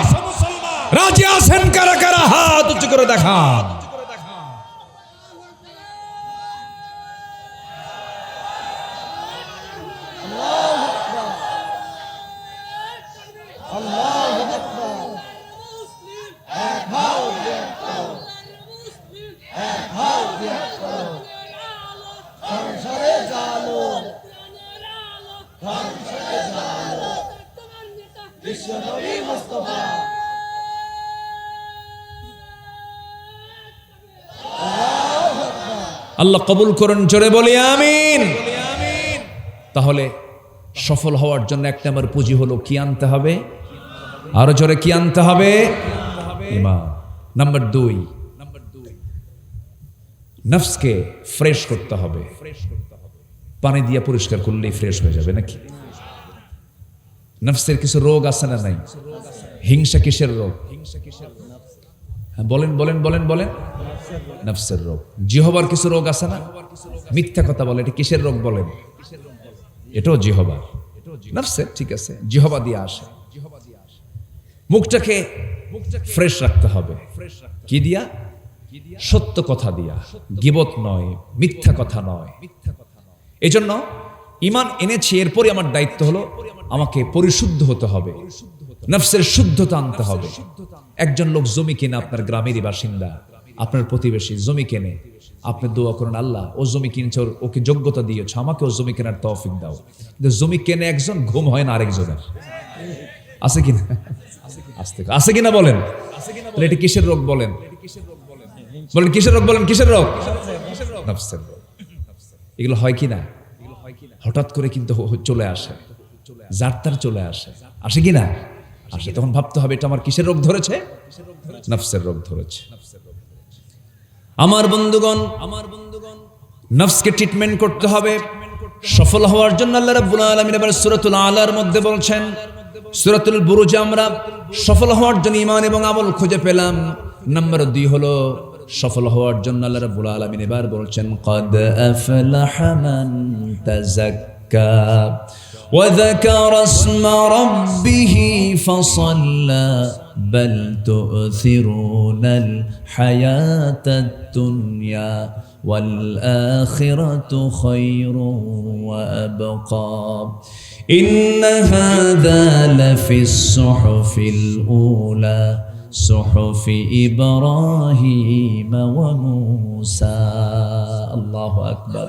রাজি আছেন কারা কারা? হাত উঁচু করে দেখান। আল্লাহ কবুল করুন, জোরে বলি আমিন। তাহলে সফল হওয়ার জন্য এক নম্বর পুঁজি হলো কি আনতে হবে? আরো জোরে কি আনতে হবে? ঈমান। নাম্বার 2, নফসকে ফ্রেশ করতে হবে। পানি দিয়ে পরিষ্কার করলেই ফ্রেশ হয়ে যাবে নাকি? নফসের কিছু রোগ আছে না নাই? হিংসা কিসের রোগ? বলেন বলেন বলেন বলেন। নফসের রোগ। জিহবার কিছু রোগ আছে না? মিথ্যা কথা বলে, এটা কিসের রোগ বলেন? এটাও জিহবা, নফসের, ঠিক আছে, জিহবা দিয়ে আসে। মুখটাকে ফ্রেশ রাখতে হবে। কি দিয়া? সত্য কথা দিয়া, গীবত নয়, মিথ্যা কথা নয়। এজন্য ঈমান এনেছি, এরপরে আমার দায়িত্ব হলো আমাকে পরিশুদ্ধ হতে হবে, নফসের শুদ্ধতা আনতে হবে। একজন লোক জমি কেনে, আপনার গ্রামেরই বাসিন্দা, আপনার প্রতিবেশী জমি কেনে, আপনি দোয়া করেন, আল্লাহ ও জমি কিনছে, ওকে যোগ্যতা দিয়েছ, আমাকে ও জমি কেনার তৌফিক দাও। কিন্তু জমি কেনে একজন, ঘুম হয় না আরেকজনের। আছে কিনা? আছে কিনা বলেন? এটা কিসের রোগ বলেন? বলেন কিসের রোগ? বলেন কিসের রোগ? নফসের রোগ। এগুলো হয় কিনা? হঠাৎ করে কিন্তু চলে আসে, যার তার চলে আসে। আসে কিনা? আসে। তখন ভাবতে হবে এটা আমার কিসের রোগ ধরেছে? নফসের রোগ ধরেছে। আমার বন্ধুগণ, নফসকে ট্রিটমেন্ট করতে হবে। সফল হওয়ার জন্য আল্লাহ রাব্বুল আলামিন এবার সূরাতুল আলার মধ্যে বলছেন, সূরাতুল বুরুজে আমরা সফল হওয়ার জন্য ঈমান এবং আমল খুঁজে পেলাম। নাম্বার 2 হলো সফল হওয়ার জন্য আল্লাহ রাব্বুল আলামিন এবার বলছেন, ক্বাদ আফলাহা মান তাযাক্কা ওয়া যাকারা ইসমা রাব্বিহি ফাসাল্লা বাল তু'থিরুনাল হায়াতাদ দুনিয়া ওয়াল আখিরাতু খায়রুন ওয়া আবকা ইন্না হাযা লাফিস সুহুফিল উলা সুহুফি ইব্রাহিম ওয়া মূসা। আল্লাহু আকবার।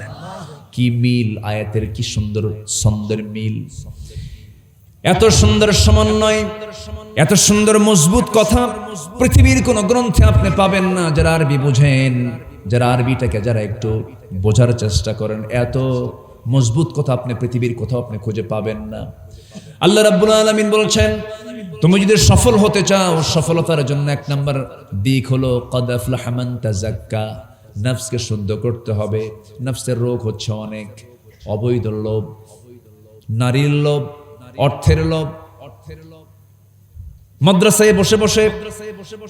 কি মিল আয়াতের, কি সুন্দর ছন্দের মিল, এত সুন্দর সমন্বয়, এত সুন্দর মজবুত কথা পৃথিবীর কোন গ্রন্থে আপনি পাবেন না। যারা আরবি বুঝেন, যারা আরবিটাকে যারা একটু বোঝার চেষ্টা করেন, এত মজবুত কথা আপনি পৃথিবীর কোথাও আপনি খুঁজে পাবেন না। আল্লাহ রাব্বুল আলামিন বলছেন, তুমি যদি সফল হতে চাও, সফলতার জন্য 1 নম্বর দিক হলো ক্বাদ আফলাহা মান তাযাক্কা। নফসকে শুদ্ধ করতে হবে। নফসের রোগ হচ্ছে অনেক, অবৈধ লোভ, নারীর লোভ, অর্থের লোভ। মাদ্রাসায় বসে বসে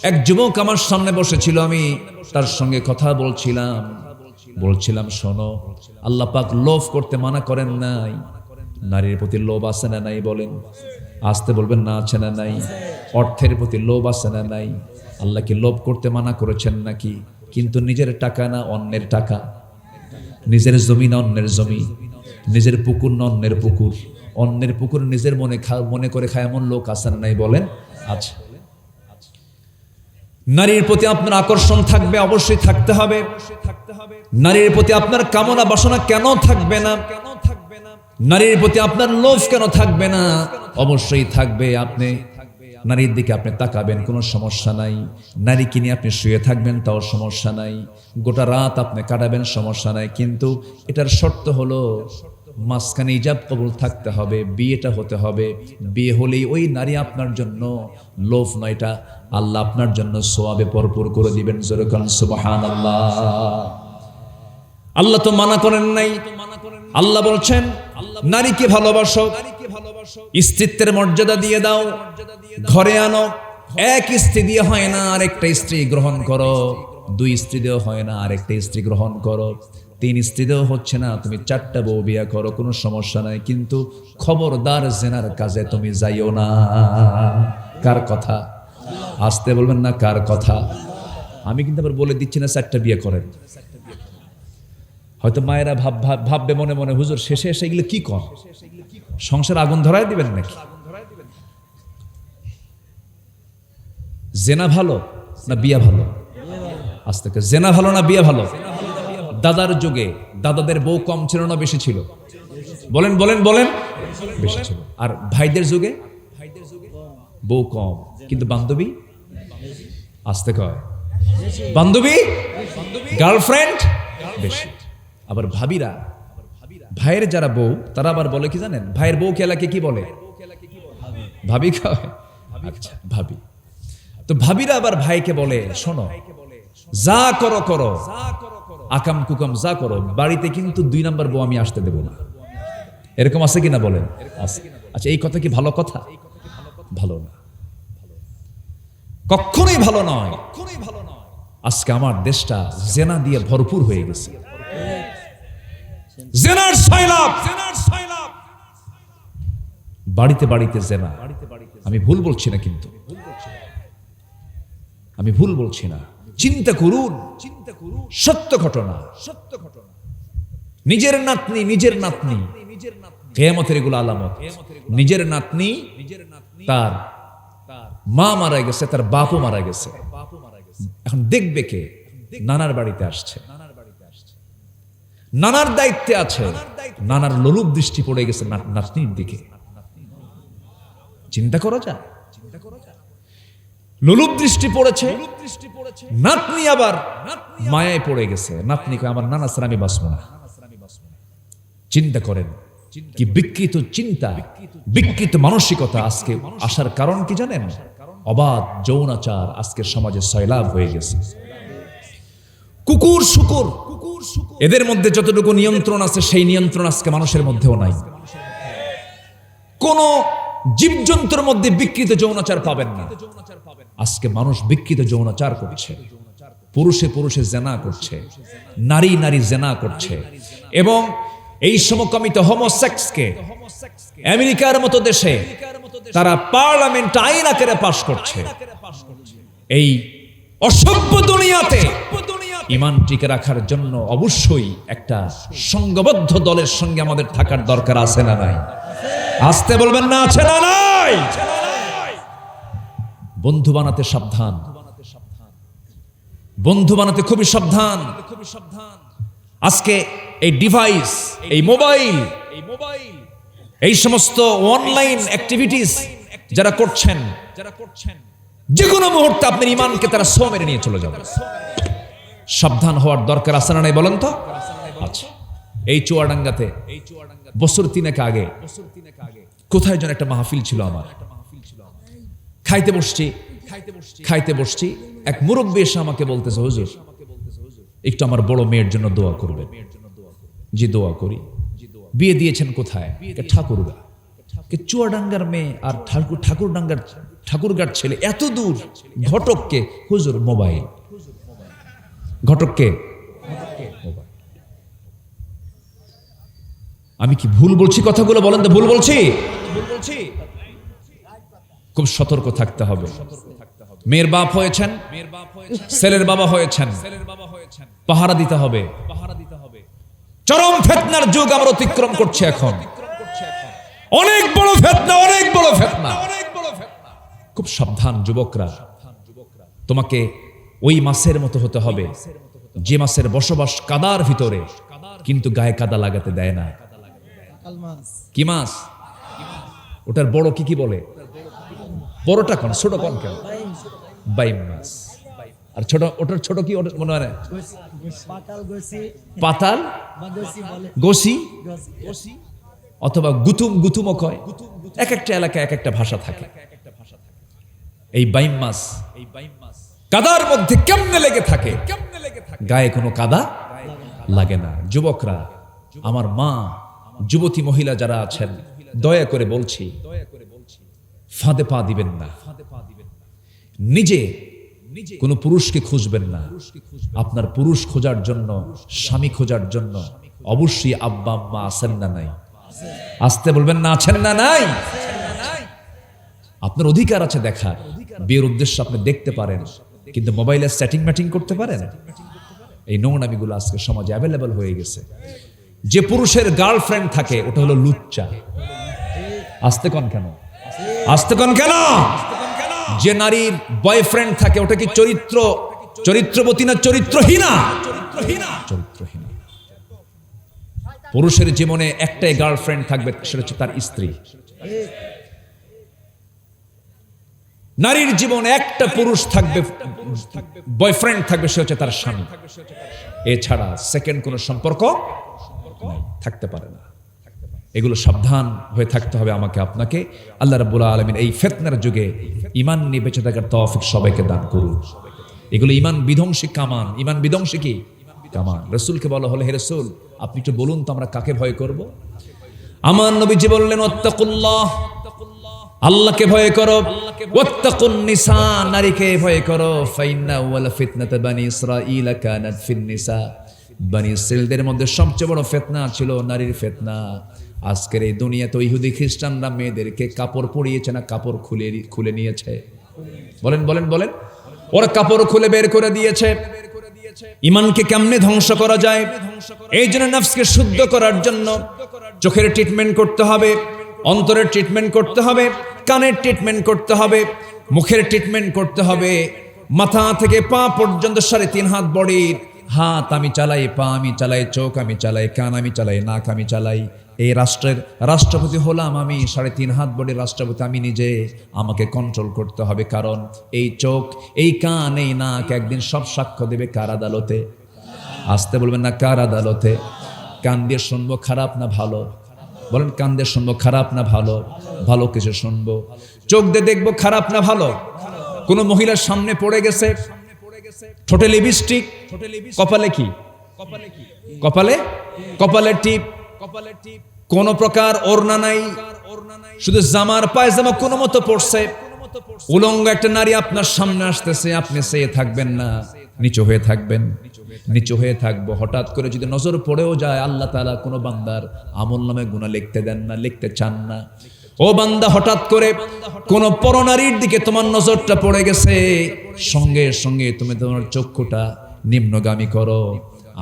এক যুবক আমার সামনে বসেছিল, আমি তার সঙ্গে কথা বলছিলাম শোনো, আল্লাহ পাক লোভ করতে মানা করেন নাই, নারীর প্রতি লোভ আছে না নাই বলেন? আসতে বলবেন না আছে না নাই? অর্থের প্রতি লোভ আছে না নাই? আল্লাহ কি লোভ করতে মানা করেছেন নাকি? কিন্তু নিজের টাকা না অন্যের টাকা, নিজের জমি না অন্যের জমি, নিজের পুকুর না অন্যের পুকুর, অন্যের পুকুর নিজের মনে করে খায় এমন লোক আছে না নাই বলেন? আচ্ছা, নারীর প্রতি আপনার আকর্ষণ থাকবে, অবশ্যই থাকতে হবে। নারীর প্রতি আপনার কামনা বাসনা কেন থাকবে না? নারীর প্রতি আপনার লোভ কেন থাকবে না? অবশ্যই থাকবে। আপনি নারীর দিকে আপনি তাকাবেন, কোনো সমস্যা নাই। নারীকে নিয়ে আপনি শুয়ে থাকবেন, তাও সমস্যা নাই। গোটা রাত আপনি কাটাবেন, সমস্যা নাই। কিন্তু এটার শর্ত হলো মাঝখানে ইজাব কবুল থাকতে হবে, বিয়েটা হতে হবে। বিয়ে হলেই ওই নারী আপনার জন্য লোভ নয়, এটা আল্লাহ আপনার জন্য সওয়াবে ভরপুর করে দিবেন। জোরে বলেন সুবহানাল্লাহ। আল্লাহ তো মানা করেন নাই। আল্লাহ বলছেন নারীকে ভালোবাসো, স্ত্রীত্বের মর্যাদা দিয়ে দাও, ঘরে আনো। এক স্ত্রী দিয়ে হয় না, আরেকটা স্ত্রী গ্রহণ করো। দুই স্ত্রী দিয়েও হয় না, আরেকটা স্ত্রী গ্রহণ করো। তিন স্ত্রী দিয়েও হচ্ছে না, তুমি 4টা বউ বিয়ে করো, কোনো সমস্যা নাই। কিন্তু খবরদার জেনার কাজে তুমি যাইও না। কার কথা? আসতে বলবেন না, কার কথা? আমি কিন্তু আবার বলে দিচ্ছি না 4টা বিয়ে করেন। হয়তো মায়েরা ভাববে মনে মনে, হুজুর শেষে এসে এগুলো কি কর, সংসার আগুন ধরায় দিবেন নাকি? জেনা ভালো না বিয়া ভালো? আজ থেকে জেনা ভালো না বিয়া ভালো? দাদার যুগে দাদাদের বউ কম ছিল না বেশি ছিল? বলেন বলেন বলেন, বেশি ছিল। আর ভাইদের যুগে বউ কম, কিন্তু বান্ধবী আসতে কয়, বান্ধবী গার্লফ্রেন্ড বেশি। আবার ভাবিরা, ভাইয়ের যারা বউ তারা আবার বলে কি জানেন? ভাইয়ের বউ খেলাকে কি বলে? ভাবি কয়। আচ্ছা, ভাবি। তো ভাবিরা আবার ভাইকে বলে, শোনো, যা করো করো, আকাম কুকাম যা করো, বাড়িতে কিন্তু 2 নাম্বার বউ আমি আসতে দেব না। এরকম আছে কিনা বলেন? আছে। আচ্ছা, এই কথা কি ভালো কথা? ভালো না, কখনোই ভালো নয়। আজকে আমার দেশটা জেনা দিয়ে ভরপুর হয়ে গেছে। জেনার সয়লাব, বাড়িতে বাড়িতে জেনা। আমি ভুল বলছি না, কিন্তু আমি ভুল বলছি না। চিন্তা করুন, সত্য ঘটনা। নিজের নাতনি কিয়ামতের এগুলো আলামত। নিজের নাতনি, তার মা মারা গেছে, তার বাপও মারা গেছে। এখন দেখবে কে? নানার বাড়িতে আসছে, নানার দায়িত্বে আছে, নানার লোলুপ দৃষ্টি পড়ে গেছে নাতনির দিকে। চিন্তা করা যায়? লোলুপ দৃষ্টি পড়েছে, নাতনি আবার মায়ায় পড়ে গেছে। নাতনি কয়, আমার নানা ছাড়া আমি বাঁচবো না। চিন্তা করেন কি বিকৃত চিন্তা, বিকৃত মানসিকতা আজকে আসার কারণ কি জানেন? অবাধ যৌনাচার আজকের সমাজে সয়লাভ হয়ে গেছে। কুকুর শুকুর এদের মধ্যে যতটুকু নিয়ন্ত্রণ আছে, সেই নিয়ন্ত্রণ আজকে মানুষের মধ্যেও নাই। কোন জীবজন্তুর মধ্যে বিকৃত যৌনাচার পাবেন না। আজকে মানুষ বিকৃত যৌনাচার করছে, পুরুষে পুরুষে জেনা করছে, নারী নারী জেনা করছে। এবং এই সমকামিত হোমোসেক্সকে আমেরিকার মতো দেশে তারা পার্লামেন্ট আইন আকারে পাশ করছে। এই অসভ্য দুনিয়াতে ঈমান টিকে রাখার জন্য অবশ্যই একটা সংঘবদ্ধ দলের সঙ্গে আমাদের থাকার দরকার আছে না নাই? আসতে বলবেন না, আছে না নাই? বন্ধু বানাতে সাবধান, বন্ধু বানাতে খুবই সাবধান। আজকে এই ডিভাইস, এই মোবাইল, এই সমস্ত অনলাইন অ্যাক্টিভিটিস যারা করছেন, যে কোনো মুহূর্তে আপনার ঈমানকে তারা ছো মেরে নিয়ে চলে যাবে। সাবধান হওয়ার দরকার আছে না নাই বলেন তো? আচ্ছা, এই চুয়াডাঙ্গাতে বছর 3 আগে কোথায় যেন একটা মাহফিল ছিল আমার। খাইতে বসছি, এক মুরব্বী এসে আমাকে বলতেছে, হুজুর একটু আমার বড় মেয়ের জন্য দোয়া করবেন। যে দোয়া করি। বিয়ে দিয়েছেন কোথায়? ঠাকুরগা। চুয়াডাঙ্গার মেয়ে আর ঠাকুরগার ছেলে এত দূর। ঘটককে হুজুর মোবাইল। ঘটককে আমি কি ভুল বলছি? কথাগুলো বলেন তো, ভুল বলছি? খুব সতর্ক থাকতে হবে। মেয়ের বাপ হয়েছেন, ছেলের বাবা হয়েছেন, পাহারা দিতে হবে। চরম ফিতনার যুগ আমরা অতিক্রম করছি এখন। অনেক বড় ফিতনা, অনেক বড় ফিতনা। খুব সাবধান যুবকরা। তোমাকে ওই মাছের মতো হতে হবে যে মাছের বসবাস কাদার ভিতরে, কিন্তু গায়ে কাদা লাগাতে দেয় না। কি মাছ? ওটার বড় কি বলে? বড়টা কোন, ছোট কোন? কেন বাইম মাছ। আর ছোট, ওটার ছোট কি মনে হয়? পাতাল, গোসি অথবা গুতুমও কয়। এক একটা এলাকায় এক একটা ভাষা থাকে। এই বাইম মাছ কাদার মধ্যে কেমনে লেগে থাকে, গায়ে কোনো কাদা লাগে না। যুবকরা, আমার মা, যুবতী মহিলা যারা আছেন, দয়া করে বলছি, ফাঁদে পা দিবেন না। নিজে কোনো পুরুষকে খুঁজবেন না। আপনার পুরুষ খোঁজার জন্য, স্বামী খোঁজার জন্য অবশ্যই আব্বা আম্মা আছেন না নাই? আসতে বলবেন না, আছেন না নাই? আপনার অধিকার আছে দেখার। বিয়ের উদ্দেশ্য আপনি দেখতে পারেন, কিন্তু মোবাইলে সেটিং ম্যাটিং করতে পারেন? এই নোংরামিগুলো আজকে সমাজে অ্যাভেলেবল হয়ে গেছে। যে পুরুষের গার্লফ্রেন্ড থাকে ওটা হলো লুচ্চা। আসতে কন কেন? আসতে কন কেন? যে নারীর বয়ফ্রেন্ড থাকে ওটা কি চরিত্রবতী না চরিত্রহীনা? চরিত্রহীনা। পুরুষের জীবনে একটাই গার্লফ্রেন্ড থাকবে, সেটা হচ্ছে তার স্ত্রী। নারীর জীবনে একটা পুরুষ থাকবে, বয়ফ্রেন্ড থাকবে, সে হচ্ছে তার স্বামী। এছাড়া সেকেন্ড কোনো সম্পর্ক থাকতে পারে না। এগুলো সাবধান হয়ে থাকতে হবে আমাকে আপনাকে। আল্লাহ রাব্বুল আলামিন এই ফিতনার যুগে ঈমান নিয়ে বেঁচে থাকার তৌফিক সবাইকে দান করুন। এগুলো ঈমান বিধ্বংসী কামান। ঈমান বিধ্বংসী কি কামান? রাসূলকে বলা হলো, হে রাসূল আপনি একটু বলুন তো আমরা কাকে ভয় করব? আমার নবীজি বললেন, ওয়াত্তাকুল্লাহ, আল্লাহকে ভয় করো। ওয়াত্তাকুন নিসা, নারীকে ভয় করো। ফাইন্না ওয়ালা ফিতনাতা বানি ইসরাঈল কানাত ফিন নিসা, বানি ইসরাঈলদের মধ্যে সবচেয়ে বড় ফিতনা ছিল নারীর ফিতনা। আজকের এই দুনিয়াতে ইহুদি খ্রিস্টানরা মেয়েদেরকে কাপড় পরিয়েছে না কাপড় খুলে নিয়েছে? বলেন বলেন বলেন। ওরা কাপড় খুলে বের করে দিয়েছে। ঈমানকে কেমনে ধ্বংস করা যায়? এই জন্য নফসকে শুদ্ধ করার জন্য চোখের ট্রিটমেন্ট করতে হবে, অন্তরের ট্রিটমেন্ট করতে হবে, কানের ট্রিটমেন্ট করতে হবে, মুখের ট্রিটমেন্ট করতে হবে। মাথা থেকে পা পর্যন্ত 3.5 হাত বডির। হাত আমি চালাই, পা আমি চালাই, চোখ আমি চালাই, কান আমি চালাই, নাক আমি চালাই। এই রাষ্ট্রের রাষ্ট্রপতি হলাম আমি, 3.5 হাত বডির রাষ্ট্রপতি আমি নিজে। আমাকে কন্ট্রোল করতে হবে, কারণ এই চোখ, এই কান, এই নাক একদিন সব সাক্ষ্য দেবে কার আদালতে? আসতে বলবেন না, কার আদালতে? কান দিয়ে শুনবো খারাপ না ভালো? বলেন, কান দিয়ে শুনবো খারাপ না ভালো? ভালো কিছু শুনবো। চোখ দিয়ে দেখবো খারাপ না ভালো? কোন মহিলার সামনে পড়ে গেছে, ঠোঁটে লিপস্টিক, কপালে কি? কপালে টিপ, কোন প্রকার ওড়না নাই, শুধু জামার পায়জামা কোনো মতো পড়ছে। উলঙ্গ একটা নারী আপনার সামনে আসতেছে, আপনি চেয়ে থাকবেন না, নিচু হয়ে থাকবেন? নিচু হয়ে থাকবো। হঠাৎ করে যদি নজর পড়েও যায়, আল্লাহ তাআলা কোনো বান্দার আমলনামায় গুনাহ লিখতে দেন না, লিখতে চান না। ও বান্দা, হঠাৎ করে কোন পরনারীর দিকে তোমার নজরটা পড়ে গেছে, সঙ্গে সঙ্গে তুমি তোমার চক্ষুটা নিম্নগামী করো।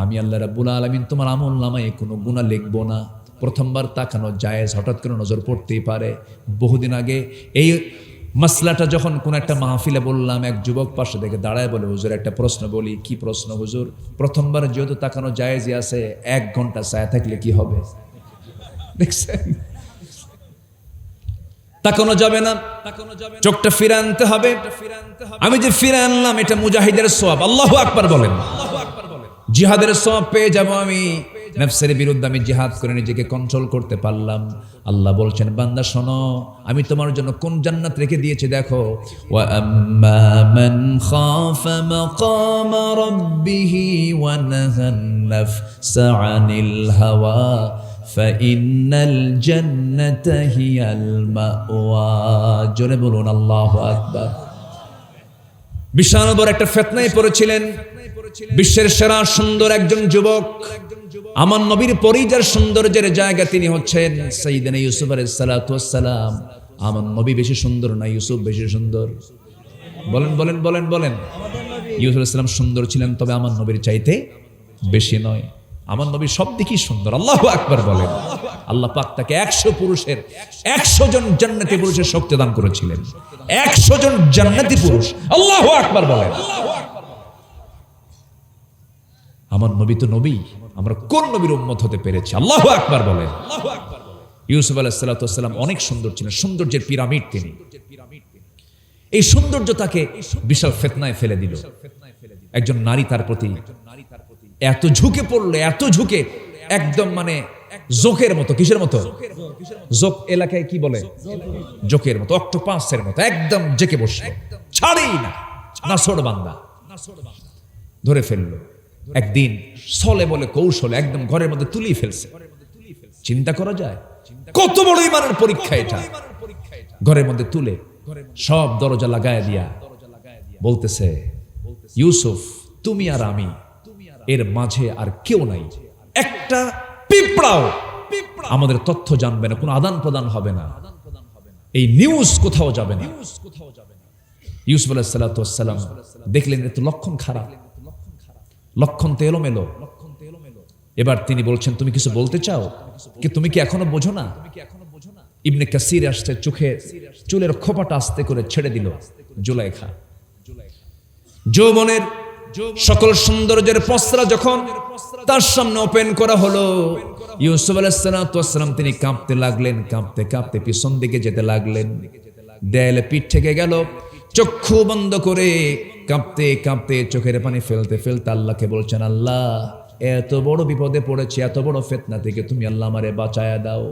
আমি আল্লাহ রাব্বুল আলামিন তোমার আমলনামায় কোনো গুনাহ লিখবো না। প্রথমবার তাকানো জায়েজ, হঠাৎ করে নজর পড়তেই পারে। বহুদিন আগে এই মাসলাটা যখন কোন একটা মাহফিলে বললাম, এক যুবক পাশে থেকে দাঁড়ায় বলে, হুজুর একটা প্রশ্ন বলি। কি প্রশ্ন হুজুর? প্রথমবার যেহেতু তাকানো জায়েজই আছে, 1 ঘন্টা ছায়া থাকলে কি হবে? দেখছেন, তাকানো যাবে না, চোখটা ফিরে আনতে হবে। আমি যে ফিরে আনলাম, এটা মুজাহিদের সওয়াব। আল্লাহু আকবার বলেন। জিহাদের সওয়াব পেয়ে যাব আমি। নফসের বিরুদ্ধে আমি জিহাদ করে নিজেকে কন্ট্রোল করতে পারলাম। আল্লাহ বলছেন বান্দা শোনো, আমি তোমার জন্য কোন জান্নাত রেখে দিয়েছি দেখো। ওয়া আম্মা মান খাফা মাকামা রাব্বিহি ওয়া নাহান নাফসা আনিল হাওয়া ফাইন্নাল জান্নাতা হিয়াল মাওয়া। জোরে বলুন আল্লাহু আকবার। বিশাল বড় একটা ফিতনায় পড়েছিলেন বিশ্বের সেরা সুন্দর একজন যুবক, আমার নবীর পরিজার সৌন্দর্যের জায়গা তিনি হচ্ছেন সাইয়েদনা ইউসুফ আলাইহিস সালাতু ওয়াস সালাম। আমার নবী বেশি সুন্দর না ইউসুফ বেশি সুন্দর? বলেন বলেন বলেন বলেন। ইউসুফ আলাইহিস সালাম সুন্দর ছিলেন, তবে আমার নবীর চাইতে বেশি নয়। আমার নবী সব দিকই সুন্দর। আল্লাহু আকবার বলেন। আল্লাহ পাক তাকে 100 পুরুষের 100 জন জান্নাতি পুরুষের শক্তি দান করেছিলেন। 100 জন জান্নাতি পুরুষ। আল্লাহু আকবার বলেন। আমার নবী তো নবী, আমরা কোন নবীর উম্মত হতে পেরেছি? আল্লাহু আকবার বলেন। ইউসুফ আলাইহিস সালাতু ওয়াস সালাম অনেক সুন্দর ছিলেন, সৌন্দর্যের পিরামিড তিনি। এই সৌন্দর্য তাকে বিশাল ফিতনায় ফেলে দিল। একজন নারী তার প্রতি এত ঝুঁকে পড়লো, এত ঝুঁকে, একদম মানে জোকের মতো। কিসের মতো? জোক এলাকায় কি বলে? জোকের মতো, অক্টোপাসের মতো একদম জেকে বসলো, ছাড়েই না। নাছোড় বান্দা ধরে ফেললো। একদিন ছলে বলে কৌশলে একদম ঘরের মধ্যে তুলিয়ে ফেলছে। চিন্তা করা যায় কত বড় ঈমানের পরীক্ষা এটা। ঘরের মধ্যে তুলে সব দরজা লাগায় দিয়া বলতেছে, ইউসুফ তুমি আর আমি, এর মাঝে আর কেউ নাই, একটা পিঁপড়াও আমাদের তথ্য জানবে না, কোনো আদান প্রদান হবে না, এই নিউজ কোথাও যাবে না। ইউসুফ আলাইহিস সালাতু ওয়াস সালাম দেখলেন এত লক্ষণ খারাপ, লক্ষণ তো এলোমেলো। এবার তিনি বলছেন তুমি কিছু বলতে চাও কি? তুমি কি এখনো বোঝো না? ইবনে কাসির আসছে, চোখে চুলের খোপাটা আস্তে করে ছেড়ে দিল। জুলাইখা যৌবনের সকল সৌন্দর্যের পসরা যখন তার সামনে ওপেন করা হলো, ইউসুফ আলাইহিস সালাতু ওয়াস সালাম তিনি কাঁপতে লাগলেন, কাঁপতে কাঁপতে পিছন দিকে যেতে লাগলেন। দেয়ালে পিঠ থেকে গেল, চক্ষু বন্ধ করে কাঁপতে কাঁপতে চোখের পানি ফেলতে ফেলতে আল্লাহকে বলছেন, আল্লাহ এত বড় বিপদে পড়েছি, এত বড় ফিতনা থেকে তুমি আল্লাহ আমারে বাঁচায়া দাও।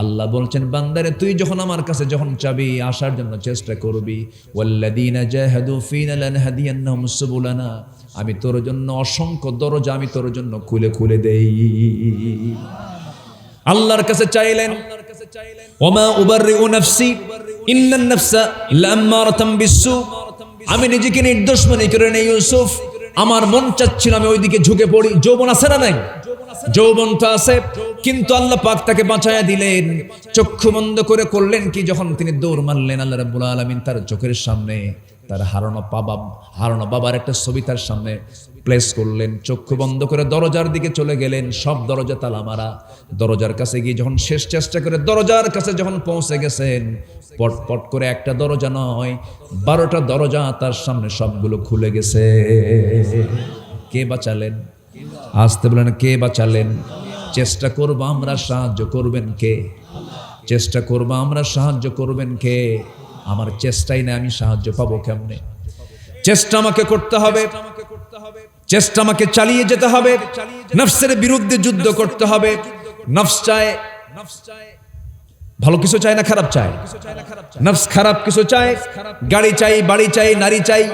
আল্লাহ বলছেন, বান্দারে তুই যখন আমার কাছে যখন চাবি, আসার জন্য চেষ্টা করবি, ওয়াল্লাযীনা জাহাদু ফীনা লানহাদিয়ান্নাহুম সুবুলানা, আমি তোর জন্য অসংখ্য দরজা আমি তোর জন্য খুলে খুলে দেই। আল্লাহর কাছে চাইলেন, ওমা উবাররিউ নাফসি ইন্নান নাফসা লাম্মারাতাম বিসসু, আমি নিজেকে নির্দোষ মনে করে নেই ইউসুফ, আমার মন চাচ্ছিল আমি ওইদিকে ঝুঁকে পড়ি। যৌবন আছে না নাই? যৌবন তো আছে, কিন্তু আল্লাহ পাক তাকে বাঁচায়া দিলেন। চক্ষু বন্ধ করে করলেন কি? যখন তিনি দৌড় মারলেন, আল্লাহ রাব্বুল আলামিন তার চোখের সামনে তার হারানো বাবার একটা ছবি তার সামনে প্লেস করলেন। চক্ষু বন্ধ করে দরজার দিকে চলে গেলেন, সব দরজা তালা মারা। দরজার কাছে গিয়ে যখন শেষ চেষ্টা করে দরজার কাছে যখন পৌঁছে গেছেন, পট পট করে একটা দরজা নয় 12টা দরজা তার সামনে সবগুলো খুলে গেছে। কে বাঁচালেন? আসতে বলেন, কে বাঁচালেন? চেষ্টা করবো আমরা, সাহায্য করবেন কে? চেষ্টা করবো আমরা, সাহায্য করবেন কে? আমার চেষ্টাই না, আমি সাহায্য পাবো কেমনে? চেষ্টা আমাকে করতে হবে, চেষ্টা আমাকে চালিয়ে যেতে হবে, নফসের বিরুদ্ধে যুদ্ধ করতে হবে। নফস চায় ভালো কিছু, চায় না খারাপ চায়? নফস খারাপ কিছু চায়, গাড়ি চাই, বাড়ি চাই, নারী চাই,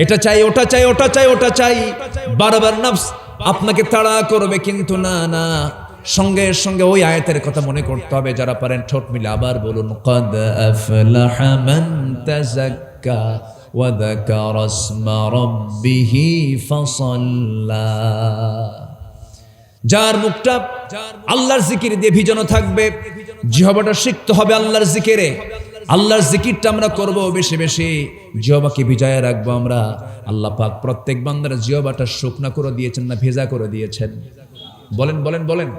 এটা চাই, ওটা চাই, ওটা চাই, ওটা চাই। বারবার নফস আপনাকে তাড়া করবে, কিন্তু না না, সঙ্গে সঙ্গে ওই আয়াতের কথা মনে করতে হবে। যারা পারেন ঠোঁট মিলে আবার বলুন, ক্বাদ আফলাহা মান তাযাক্কা ওয়া যাকারা ইসমা রাব্বিহি ফাসাল্লা। যার মুখটা আল্লাহর জিকির দিয়ে ভিজানো থাকবে, জিহ্বাটা সিক্ত হবে আল্লাহর জিকিরে। আল্লাহর জিকিরটা আমরা করব বেশি বেশি, জিহ্বাকে ভিজায় রাখবো আমরা। আল্লাহ পাক প্রত্যেক বান্দার জিহ্বাটা শুকনা করে দিয়েছেন না ভেজা করে দিয়েছেন? বলেন বলেন বলেন।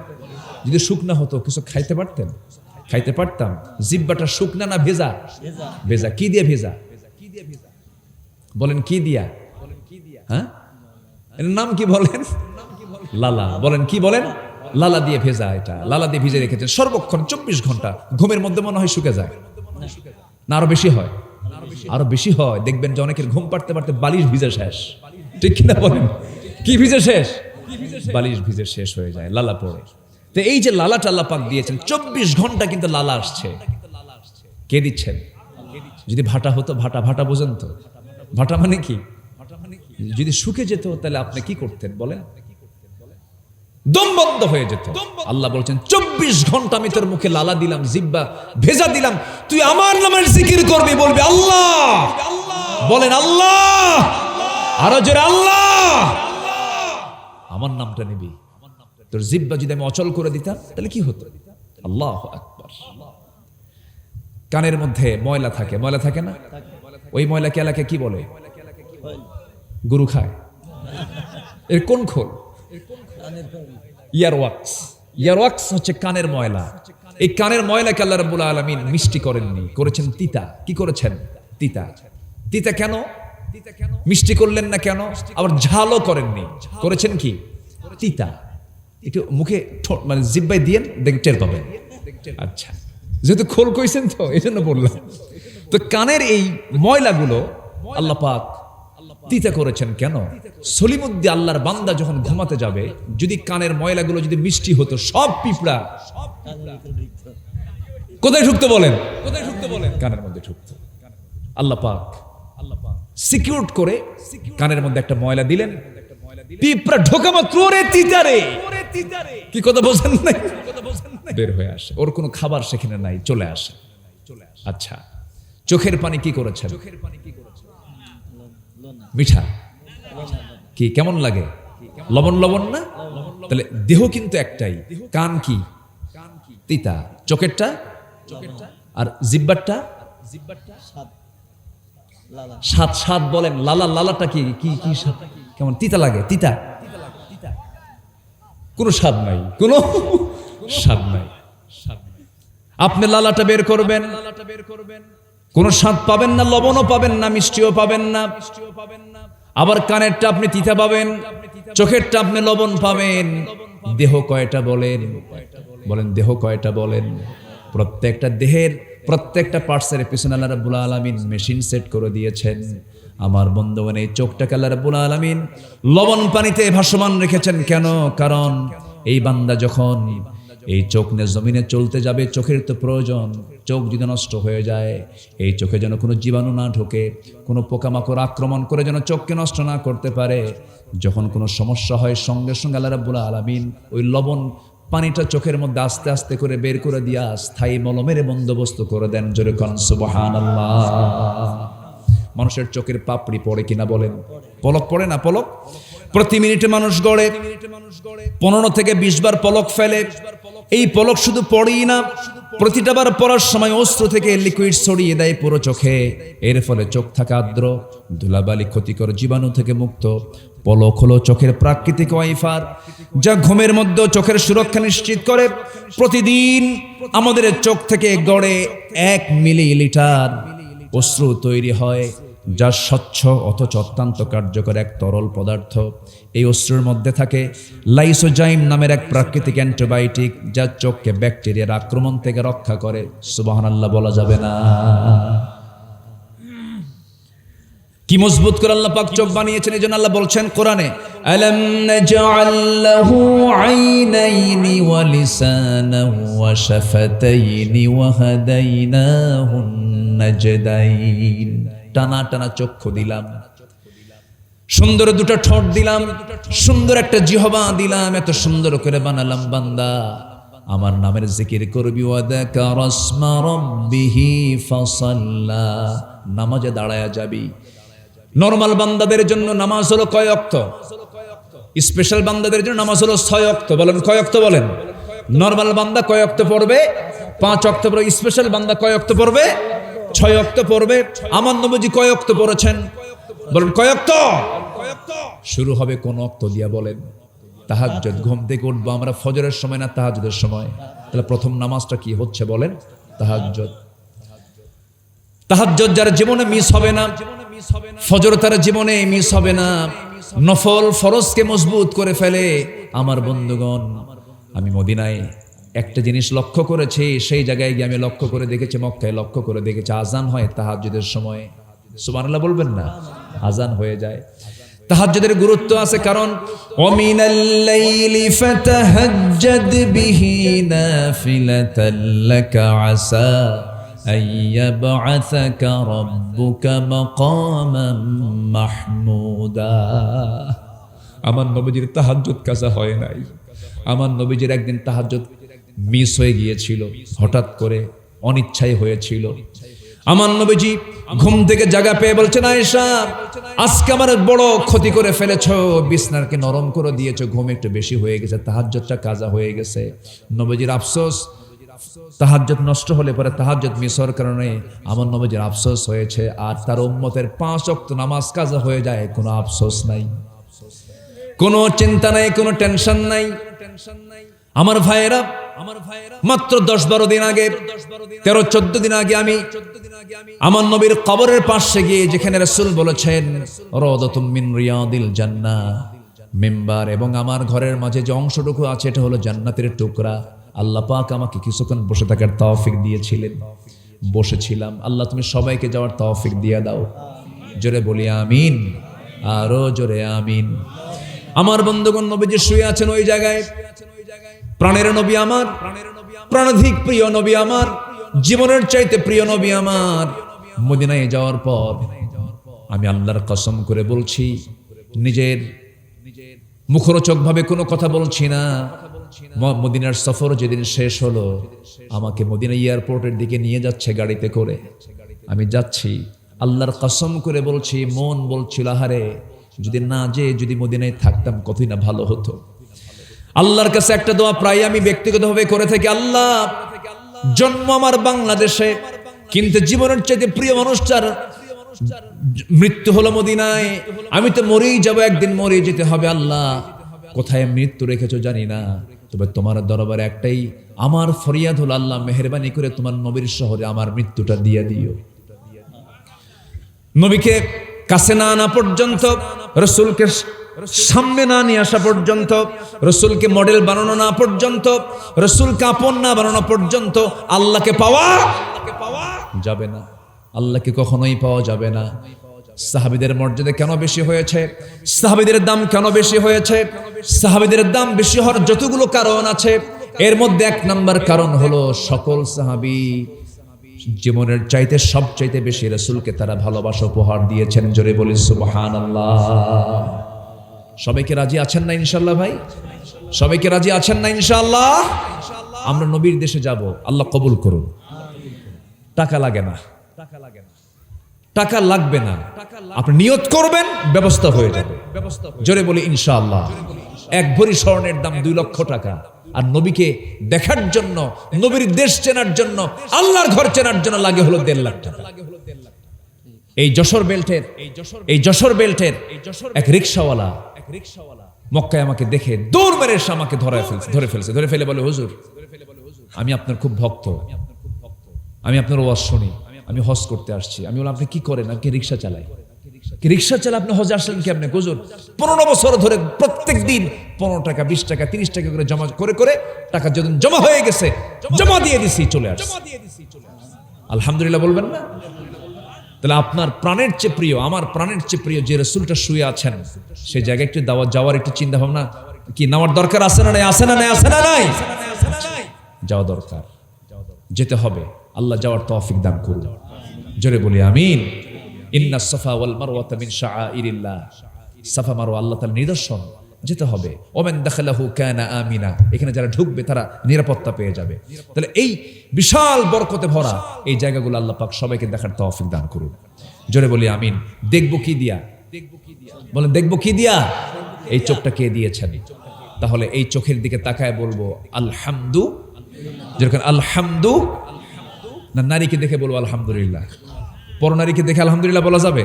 যদি শুকনা হতো কিছু খাইতে পারতেন? খাইতে পারতাম। জিহ্বাটা শুকনা না ভেজা? ভেজা। কি দিয়ে ভেজা? বলেন কি দিয়া? হ্যাঁ, এর নাম কি বলেন? লালা। বলেন কি বলেন? লালা দিয়ে ভেজা। এটা লালা দিয়ে ভিজে রেখেছেন সর্বক্ষণ 24 ঘন্টা। ঘুমের মধ্যে মনে হয় শুকে যায় না? আরো বেশি হয়, আরো বেশি হয়। দেখবেন যে অনেকের ঘুম পাড়তে পারতে বালিশ ভিজে শেষ। ঠিক কিনা বলেন? কি ভিজে শেষ? বালিশ ভিজে শেষ হয়ে যায়, লালা পড়ে। তো এই যে লালাটা আল্লাহ পাক দিয়েছেন, 24 ঘন্টা কিন্তু লালা আসছে। কে দিচ্ছেন? যদি ভাটা হতো, ভাটা বোঝেন তো? ভাটা মানে কি? যদি শুকে যেত তাহলে আপনি কি করতেন বলেন? দম বন্ধ হয়ে যেত। আল্লাহ বলছেন 24 ঘন্টা আমি তোর মুখে লালা দিলাম, জিব্বা ভেজা দিলাম, তুই আমার নামের জিকির করবি, বলবি আল্লাহ। বলেন আল্লাহ, আরো জোরে আল্লাহ। আমার নামটা নিবি। তোর জিব্বা যদি আমি অচল করে দিতাম তাহলে কি হতো? আল্লাহু আকবার। কানের মধ্যে ময়লা থাকে, ময়লা থাকে না? ওই ময়লাকে এলাকায় কি বলে? গরু খায়। এর কোন খোল? ইয়ারওয়াক্স। ইয়ারওয়াক্স হচ্ছে কানের ময়লা। এই কানের ময়লাকে আল্লাহ রাব্বুল আলামিন মিষ্টি করেননি, করেছেন তিতা। কি করেছেন? তিতা। তিতা কেন? মিষ্টি করলেন না কেন? আবার ঝালও করেননি, করেছেন কি? তিতা। একটু মুখে মানে জিব্বায় দিয়েন, দেখে টের পাবেন। আচ্ছা, যেহেতু খোল কইছেন তো এই জন্য বললাম। তো কানের এই ময়লাগুলো আল্লাহ পাক তিতা করেছেন কেন? সলিমুদ্দি আল্লাহর বান্দা যখন ঘুমাতে যাবে, যদি কানের ময়লাগুলো যদি মিষ্টি হতো, সব পিঁপড়া কোথায় ঢুকতো বলেন? কোথায় ঢুকতো বলেন? কানের মধ্যে ঢুকতো। আল্লাহ পাক সিকিউর করে কানের মধ্যে একটা ময়লা দিলেন, পিঁপড়া ঢোকা মাত্র রে তিতারে, কি কথা বোঝেন নাই? বের হয়ে আসে, ওর কোনো খাবার সেখানে নাই, চলে আসে। আচ্ছা, চোখের পানি কি করেছেন? মিঠা। কি কেমন লাগে? লবণ লবণ না? তাহলে দেহ কিন্তু একটাই, কান কি? তিতা। চোখেরটা আর জিব্বারটা সাত। সাত বলেন। লালা, লালাটা কি? কি কি স্বাদ? কেমন তিতা লাগে? তিতা, কোনো স্বাদ নাই, কোনো স্বাদ নাই। আপনি লালাটা বের করবেন, কোন স্বাদ পাবেন না, লবণও পাবেন না, মিষ্টিও পাবেন না। আবার কানেরটা আপনি তিতা পাবেন, চোখেরটা আপনি লবণ পাবেন। দেহ কয়টা বলেন? বলেন দেহ কয়টা বলেন? প্রত্যেকটা দেহের প্রত্যেকটা পার্টসের পিছনে আল্লাহ রাব্বুল আলামিন মেশিন সেট করে দিয়েছেন। আমার বন্ধুগণ, এই চোখটাকে আল্লাহ রাব্বুল আলামিন লবণ পানিতে ভাসমান রেখেছেন কেন? কারণ এই বান্দা যখন এই চোখ নিয়ে জমিনে চলতে যাবে, চোখের তো প্রয়োজন। চোখ যদি নষ্ট হয়ে যায়, এই চোখে যেন কোনো জীবাণু না ঢোকে, কোনো পোকামাকড় আক্রমণ করে যেন চোখকে নষ্ট না করতে পারে। যখন কোনো সমস্যা হয়, সঙ্গে সঙ্গে আল্লাহ রাব্বুল আলামিন ওই লবণ পানিটা চোখের মধ্যে আস্তে আস্তে করে বের করে দিয়া স্থায়ী মলমের বন্দোবস্ত করে দেন। জোরে কোন সুবহানাল্লাহ। মানুষের চোখের পাপড়ি পড়ে কিনা বলেন? পলক পড়ে না? পলক প্রতি মিনিটে মানুষ গড়ে 15 থেকে 20 বার পলক ফেলে। এই পলক শুধু পড়েই না, প্রতিটা বার পড়ার সময় অস্ত্র থেকে লিকুইড ছড়িয়ে দেয় পুরো চোখে। এর ফলে চোখ থাকে আর্দ্র, ধুলাবালি ক্ষতিকর জীবাণু থেকে মুক্ত। পলক হলো চোখের প্রাকৃতিক ওয়াইফার, যা ঘুমের মধ্যে চোখের সুরক্ষা নিশ্চিত করে। প্রতিদিন আমাদের চোখ থেকে গড়ে 1 মিলিলিটার অশ্রু তৈরি হয়, যা স্বচ্ছ অথচ অত্যন্ত কার্যকর এক তরল পদার্থ। এই অশ্রুর মধ্যে থাকে লাইসোজাইম নামের এক প্রাকৃতিক অ্যান্টিবায়োটিক, যা চোখকে ব্যাকটেরিয়ার আক্রমণ থেকে রক্ষা করে। সুবহানাল্লাহ বলা যাবে না? কি মজবুত করে আল্লাহ পাক চোখ বানিয়েছেন। এই জন্য আল্লাহ বলছেন কোরআনে, আলাম নাজআল লাহু আইনাইনি ওয়া লিসানান ওয়া শাফাতাইনি ওয়া হাদাইনাহুন নাজদাইন। টানা টানা চক্ষু দিলাম, সুন্দর দুটো ঠোঁট দিলাম, সুন্দর একটা জিহবা দিলাম, এত সুন্দর করে বানালাম বান্দা আমার নামের জিকির করবি। ওয়া যাকারা ইসমা রাব্বিহি ফাসাল্লা। নামাজে দাঁড়ায়া যাবি। নরমাল বান্দাদের জন্য নামাজ হলো কয় ওয়াক্ত? স্পেশাল বান্দাদের জন্য নামাজ হলো 6 ওয়াক্ত। বলেন কয় ওয়াক্ত? বলেন। নরমাল বান্দা কয় ওয়াক্ত পড়বে? 5 ওয়াক্ত পড়বে। স্পেশাল বান্দা কয় ওয়াক্ত পড়বে? 6 ওয়াক্ত পড়বে। আমার নবীজি কয় ওয়াক্ত পড়েছেন? বলেন কয় ওয়াক্ত? শুরু হবে কোন ওয়াক্ত দিয়া বলেন? তাহাজ্জুদ। ঘুম থেকে উঠবো আমরা ফজরের সময় না তাহাজ্জুদের সময়? তাহলে প্রথম নামাজটা কি হচ্ছে বলেন? তাহাজ্জুদ। তাহাজ্জুদ যার জীবনে মিস হবে না, ফজর তার জীবনে মিস হবে না। নফল ফরজকে মজবুত করে ফেলে। আমার বন্ধুগণ, আমি মদিনায় একটা জিনিস লক্ষ্য করেছি, সেই জায়গায় গিয়ে আমি লক্ষ্য করে দেখেছি, মক্কায় লক্ষ্য করে দেখেছি, আজান হয় তাহাজ্জুদের সময়। সুবহানাল্লাহ বলবেন না? আজান হয়ে যায়। তাহাজ্জুদের গুরুত্ব আছে, কারণ ওয়ামিনাল লাইলি ফাতাহাজ্জাদ বিহি নাফিলাতাল লাকা আসা আইয়াবআসাকা রাব্বুকা মাকামান মাহমুদা। আমার নবীজির তাহাজ্জুদ কাজা হয় নাই। আমার নবীজির একদিন তাহাজ্জুদ মিস হয়ে গিয়েছিল, হঠাৎ করে অনিচ্ছায় হয়েছিল। আমার নবীজি ঘুম থেকে জাগা পেয়ে বলছেন, আয়েশা আজকে আমার বড় ক্ষতি করে ফেলেছো, বিছনাকে নরম করে দিয়েছো, ঘুম একটু বেশি হয়ে গেছে, তাহাজ্জুদটা কাজা হয়ে গেছে। নবীজির আফসোস, তাহাজ্জুদ নষ্ট হলে পরে তাহাজ্জুদ মিস হওয়ার কারণে আমার নবীজির আফসোস হয়েছে। আর তার উম্মতের 5 ওয়াক্ত নামাজ কাজা হয়ে যায়, কোনো আফসোস নাই, কোনো চিন্তা নাই, কোনো টেনশন নাই। আমার ভাইয়েরা, মাত্র 10-12 দিন আগে, 13-14 দিন আগে আমি আমার নবীর কবরের পাশে গিয়ে, যেখানে রাসূল বলেছেন রাওদাতুম মিন রিয়াদিল জান্নাহ, মিম্বার এবং আমার ঘরের মাঝে যে অংশটুকু আছে এটা হলো জান্নাতের টুকরা। আল্লাহ পাক আমাকে কিছুক্ষণ বসে থাকার তৌফিক দিয়েছিলেন, বসেছিলাম। আল্লাহ তুমি সবাইকে যাওয়ার তৌফিক দিয়ে দাও। জোরে বলি আমিন, আরো জোরে আমিন। আমার বন্ধুগণ, নবীজি শুয়ে আছেন ওই জায়গায়। প্রাণের নবী আমার, প্রাণাধিক প্রিয় নবী আমার, জীবনের চাইতে প্রিয় নবী আমার। মদিনায় যাওয়ার পর আমি আল্লাহর কসম করে বলছি, নিজের মুখরোচক ভাবে কোনো কথা বলছি না। মদিনার সফর যেদিন শেষ হলো, আমাকে মদিনা এয়ারপোর্টের দিকে নিয়ে যাচ্ছে গাড়িতে করে। আমি যাচ্ছি, আল্লাহর কসম করে বলছি, মন বলছিল আহারে যদি না যে যদি মদিনায় থাকতাম কতই না ভালো হতো। আল্লাহর কাছে একটা দোয়া প্রায় আমি ব্যক্তিগতভাবে করে থাকি, আল্লাহ জন্ম আমার বাংলাদেশে, কিন্তু জীবনের চাইতে প্রিয় মানুষটার মৃত্যু হলো মদিনায়। আমি তো মরেই যাব, একদিন মরে যেতে হবে। আল্লাহ কোথায় মৃত্যু রেখেছো জানি না, তবে তোমার দরবারে একটাই আমার ফরিয়াদ হলো, আল্লাহ মেহেরবানি করে তোমার নবীর শহরে আমার মৃত্যুটা দিয়ে দিও। নবীকে কাছে না আনা পর্যন্ত, রাসূলকে সামনে না নিয়ে আসা পর্যন্ত, রাসূলকে মডেল বানানো না পর্যন্ত, রাসূলকে আপন না বানানো পর্যন্ত আল্লাহকে পাওয়া যাবে না। আল্লাহকে কখনোই পাওয়া যাবে না। সাহাবীদের মর্যাদা কেন বেশি হয়েছে? সাহাবীদের দাম কেন বেশি হয়েছে? সাহাবীদের দাম বেশি হওয়ার যতগুলো কারণ আছে, এর মধ্যে 1 নম্বর কারণ হলো সকল সাহাবী জীবনের চাইতে সবচাইতে বেশি রাসূলকে তারা ভালোবাসা উপহার দিয়েছেন। জোরে বলি সুবহানাল্লাহ। সবাইকে রাজি আছেন না ইনশাআল্লাহ? ভাই সবাইকে রাজি আছেন না ইনশাআল্লাহ? আমরা নবীর দেশে যাব, আল্লাহ কবুল করুন। টাকা লাগে না, টাকা লাগবে না, আপনি নিয়ত করবেন, ব্যবস্থা হয়ে যাবে। জোরে বলি ইনশাআল্লাহ। 1 ভরি স্বর্ণের দাম 2 লক্ষ টাকা, আর নবীকে দেখার জন্য, নবীর দেশ চেনার জন্য, আল্লাহর ঘর চেনার জন্য লাগে হলো 1.5 লাখ টাকা। এই যশোর বেল্টের এক রিকশাওয়ালা মক্কায় আমাকে দেখে দৌড় মেরে এসে আমাকে ধরে ফেলে বলে, হুজুর আমি আপনার খুব ভক্ত, আমি আপনার ওয়াজ শুনি, আমি হজ করতে আসছি। আমি বললাম আপনি কি করেন? আমি রিকশা চালাই। রিকশা চালা আপনি হজে আসলেন কেমনে? হুজুর 15 বছর ধরে প্রত্যেক দিন 15 টাকা 20 টাকা 30 টাকা করে জমা করে টাকা যখন জমা হয়ে গেছে জমা দিয়ে দিছি, চলে আসছি। আলহামদুলিল্লাহ বলবেন না? তাহলে আপনার প্রাণের চেয়ে প্রিয়, আমার প্রাণের চেয়ে প্রিয় যে রাসূলটা শুয়ে আছেন, সেই জায়গায় একটু দাওয়াত যাওয়ার একটু চিন্তা ভাবনা কি নেওয়ার দরকার আছে না নাই? আছে না নাই? আছে না নাই? যাওয়া দরকার, যেতে হবে। আল্লাহ যাওয়ার তৌফিক দান করুন। জোরে বলি আমিন। ইন্নাস সাফা ওয়াল মারওয়াতা মিন শাআইরিল্লাহ। সাফা মারওয়া আল্লাহ তাআলার নিদর্শন, যেতে হবে। ওমান দাখালাহু কানা আমিনা, এখানে যারা ঢুকবে তারা নিরাপত্তা পেয়ে যাবে। তাহলে এই বিশাল বরকতে ভরা এই জায়গাগুলো আল্লাহ পাক সবাইকে দেখার তৌফিক দান করুন। জোরে বলি আমিন। দেখবো কি দিয়া? বলেন দেখবো কি দিয়া? এই চোখটা কে দিয়েছেন? তাহলে এই চোখের দিকে তাকায় বলবো আলহামদু। যেরকম আলহামদু, না নারীকে দেখে বলবো আলহামদুলিল্লাহ? পর নারীকে দেখে আলহামদুলিল্লাহ বলা যাবে?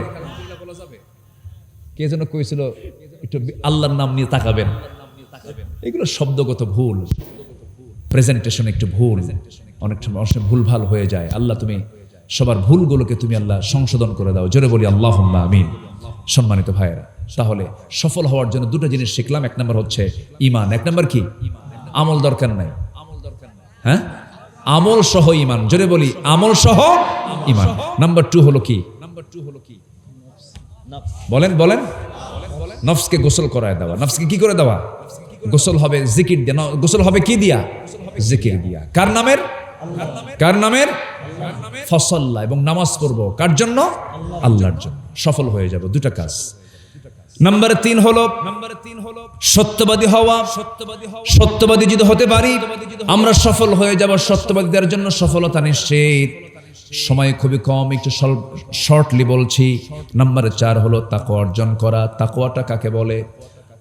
কে যেন কইছিল একটু আল্লাহর নাম নিয়ে তাকাবেন। এগুলো শব্দগত ভুল, প্রেজেন্টেশন একটু ভুল, অনেক সময় ভুলভাল হয়ে যায়। আল্লাহ তুমি সবার ভুলগুলোকে তুমি আল্লাহ সংশোধন করে দাও। জোরে বলি আল্লাহুম্মা আমিন। সম্মানিত ভাইয়েরা, তাহলে সফল হওয়ার জন্য 2টা জিনিস শিখলাম। 1 নম্বর হচ্ছে ঈমান। 1 নম্বর কি? আমল দরকার নাই। হ্যাঁ, আমল সহ ঈমান। জোরে বলি আমল সহ ঈমান। নাম্বার 2 হলো কি? বলেন নফসকে গোসল করায় দেওয়া। নফসকে কি করে দেওয়া? গোসল হবে জিকির দিয়া। গোসল হবে কি দিয়া? জিকির দিয়া। কার নামের? কার নামের? ফসল্লা। এবং নামাজ পড়বো কার জন্য? আল্লাহর জন্য। সফল হয়ে যাব। দুটা কাজ। নাম্বার 3 হলো সত্যবাদী হওয়া। সত্যবাদী যদি হতে পারি আমরা সফল হয়ে যাব। সত্যবাদীদের জন্য সফলতা নিশ্চিত। সময় খুবই কম, একটু শর্টলি বলছি। নাম্বার 4 হলো তাকওয়া অর্জন করা। তাকওয়াটা কাকে বলে?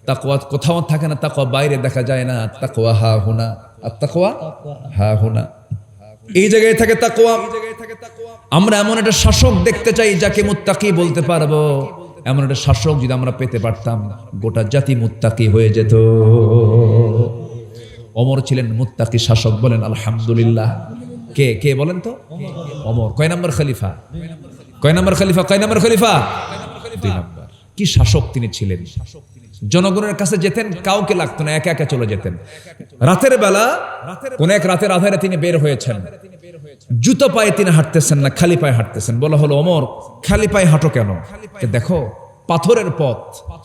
তাকওয়া কোথাও থাকে না, তাকওয়া বাইরে দেখা যায় না। তাকওয়া হা হুনা, আর তাকওয়া হা হুনা, এই জায়গায় থাকে তাকওয়া। আমরা এমন একটা শাসক দেখতে চাই যাকে মুত্তাকি বলতে পারবো। এমন একটা শাসক যদি আমরা পেতে পারতাম গোটা জাতি মুত্তাকি হয়ে যেত। ওমর ছিলেন মুত্তাকি শাসক, বলেন আলহামদুলিল্লাহ। কে কে বলেন তো? ওমর। কয় নম্বর খলিফা? কয় নম্বর খলিফা? কয় নম্বর খলিফা? 2 নম্বর। কি শাসক তিনি ছিলেন! জনগণের কাছে যেতেন, কাউকে লাগতো না, একা একা চলে যেতেন। রাতের বেলা কোন এক রাতের আধারে তিনি বের হয়েছেন। জুতো পায়ে তিনি হাঁটতেছেন না, খালি পায়ে হাঁটতেছেন। বলা হলো, ওমর খালি পায়ে হাঁটো কেন? দেখো পাথরের পথ,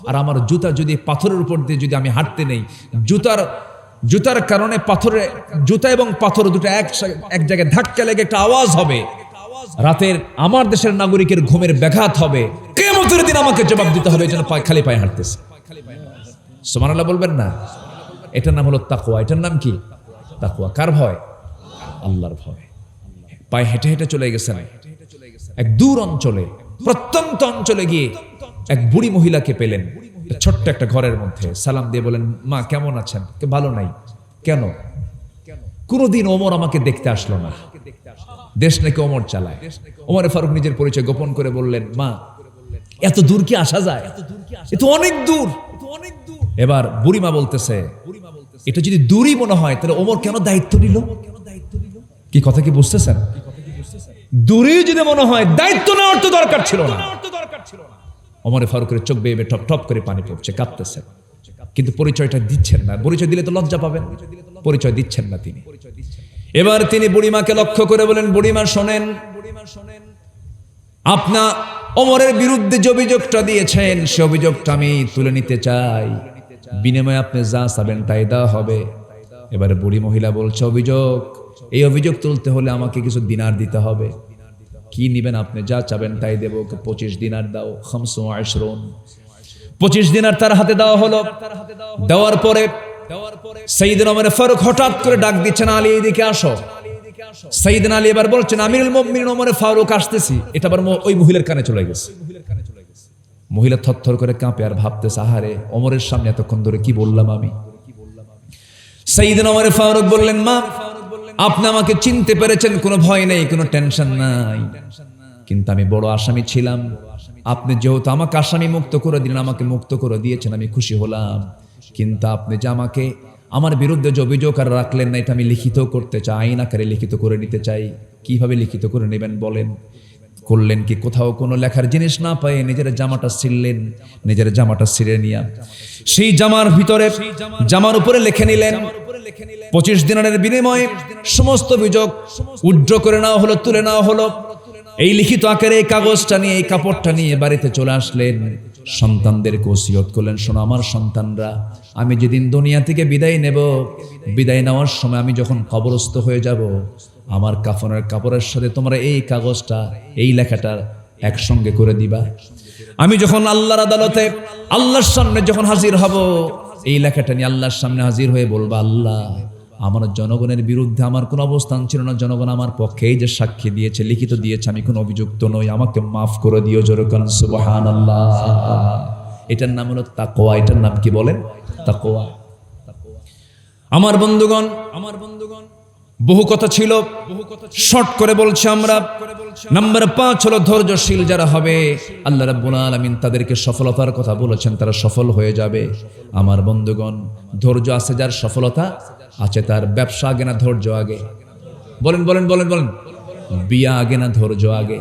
আর আমার জুতা যদি পাথরের উপর দিয়ে যদি আমি হাঁটতে নেই, জুতার কারণে পাথরে, জুতা এবং পাথর দুটো এক জায়গায় ধাক্কা লেগে একটা আওয়াজ হবে। রাতের আমার দেশের নাগরিকের ঘুমের ব্যাঘাত হবে। কিয়ামতের দিন আমাকে জবাব দিতে হবে এই জন্য খালি পায়ে হাঁটতেছে। সুবহানাল্লাহ বলবেন না? এটার নাম হলো তাকওয়া। এটার নাম কি? তাকওয়া। কার ভয়? আল্লাহর ভয়। পায়ে হেঁটে হেঁটে চলে গেছেন এক দূর অঞ্চলে, প্রত্যন্ত অঞ্চলে গিয়ে এক বুড়ি মহিলাকে পেলেন ছোট্ট একটা ঘরের মধ্যে। সালাম দিয়ে বলেন, মা কেমন আছেন? ভালো নাই। কেন? কোনদিন ওমর আমাকে দেখতে আসলো না। দেশ নাকি ওমর চালায়। ওমর ফারুক নিজের পরিচয় গোপন করে বললেন, মা এত দূর কি আসা যায়? এ তো অনেক দূর। এবার বুড়িমা বলতেছে, এটা যদি দূরই মনে হয় তাহলে ওমর কেন দায়িত্ব নিল? কি কথা কি বুঝতেছেন? দূরই যদি মনে হয় দায়িত্ব নেওয়ার তো দরকার ছিল না। ওমর ফারুকের চোখ বেয়ে টপ টপ করে পানি পড়ছে, কাঁদতেছেন, কিন্তু পরিচয়টা দিচ্ছেন না। পরিচয় দিলে তো লজ্জা পাবেন, পরিচয় দিচ্ছেন না তিনি। এবার তিনি বুড়িমাকে লক্ষ্য করে বলেন, বুড়িমা শোনেন, আপনা ওমরের বিরুদ্ধে যে অভিযোগটা দিয়েছেন সে অভিযোগটা আমি তুলে নিতে চাই। বিনিময়ে আপনি যা চাবেন তাই দেওয়া হবে। এবারে বুড়ি মহিলা বলছে, অভিযোগ? এই অভিযোগ তুলতে হলে আমাকে কিছু দিনার দিতে হবে। কি নিবেন আপনি? যা চাবেন তাই দেব। 25 দিনার দাও। 25 দিনার তার হাতে দেওয়া হলো। দেওয়ার পরে সাইয়েদনা ওমর ফারুক হঠাৎ করে ডাক দিচ্ছেন, আলী এদিকে আসো। সাইয়েদনা আলী এবার বলছেন, আমিরুল মুমিনিন ওমর ফারুক আসতেছি। এটা আবার ওই মহিলার কানে চলে গেছে। মহিলা থরথর করে কাঁপে আর ভাবতেছে, আহারে ওমরের সামনে এতক্ষণ ধরে কি বললাম আমি। সাইয়েদনা ওমর ফারুক বললেন, মা আপনি আমাকে চিনতে পেরেছেন, কোনো ভয় নেই, কোনো টেনশন নাই। কিন্তু আমি বড় আসামি ছিলাম। আপনি যেহেতু আমাকে আসামি মুক্ত করে দিলেন, আমাকে মুক্ত করে দিয়েছেন, আমি খুশি হলাম। কিন্তু আপনি যে আমাকে আমার বিরুদ্ধে যে অভিযোগ আর রাখলেন না, এটা আমি লিখিত করতে চাই, আইন আকারে লিখিত করে নিতে চাই। কিভাবে লিখিত করে নেবেন বলেন? করলেন কি, কোথাও কোনো লেখার জিনিস না পেয়ে নিজের জামাটা ছিঁড়লেন। নিজের জামাটা ছিঁড়ে নিয়ে সেই জামার ভিতরে, জামার উপরে লিখে নিলেন, 25 দিনারের বিনিময়ে সমস্ত অভিযোগ উড্র করে নেওয়া হলো, তুলে নেওয়া হলো। এই লিখিত আকারে এই কাগজটা নিয়ে, এই কাপড়টা নিয়ে বাড়িতে চলে আসলেন। সন্তানদেরকে ওসিয়ত করলেন, শোনো আমার সন্তানরা, আমি যেদিন দুনিয়া থেকে বিদায় নেব, বিদায় নেওয়ার সময় আমি যখন কবরস্থ হয়ে যাব, আমার কাফনের কাপড়ের সাথে তোমরা এই কাগজটা, এই লেখাটা একসঙ্গে করে দিবা। আমি যখন আল্লাহর আদালতে, আল্লাহর সামনে যখন হাজির হব, এই লেখাটা নিয়ে আল্লাহর সামনে হাজির হয়ে বলবা, আল্লাহ আমার জনগণের বিরুদ্ধে আমার কোনো অবস্থান ছিল না, জনগণ আমার পক্ষেই যে সাক্ষী দিয়েছে, লিখিত দিয়েছে, আমি কোনো অভিযুক্ত নই, আমাকে মাফ করে দিও। জোরে বলেন সুবহানাল্লাহ। এটার নাম হলো তাকওয়া। এটার নাম কি বলেন? তাকওয়া। আমার বন্ধুগণ, বহু কথা ছিল, শর্ট করে বলছি আমরা। নাম্বার 5 হলো ধৈর্যশীল যারা হবে, আল্লাহ রাব্বুল আলামিন তাদেরকে সফলতার কথা বলেছেন, তারা সফল হয়ে যাবে। আমার বন্ধুগণ, ধৈর্য আছে যার, সফলতা আছে তার। ব্যবসা আগে না ধৈর্য আগে? বলেন বলেন বলেন বলেন। বিয়া আগে না ধৈর্য আগে?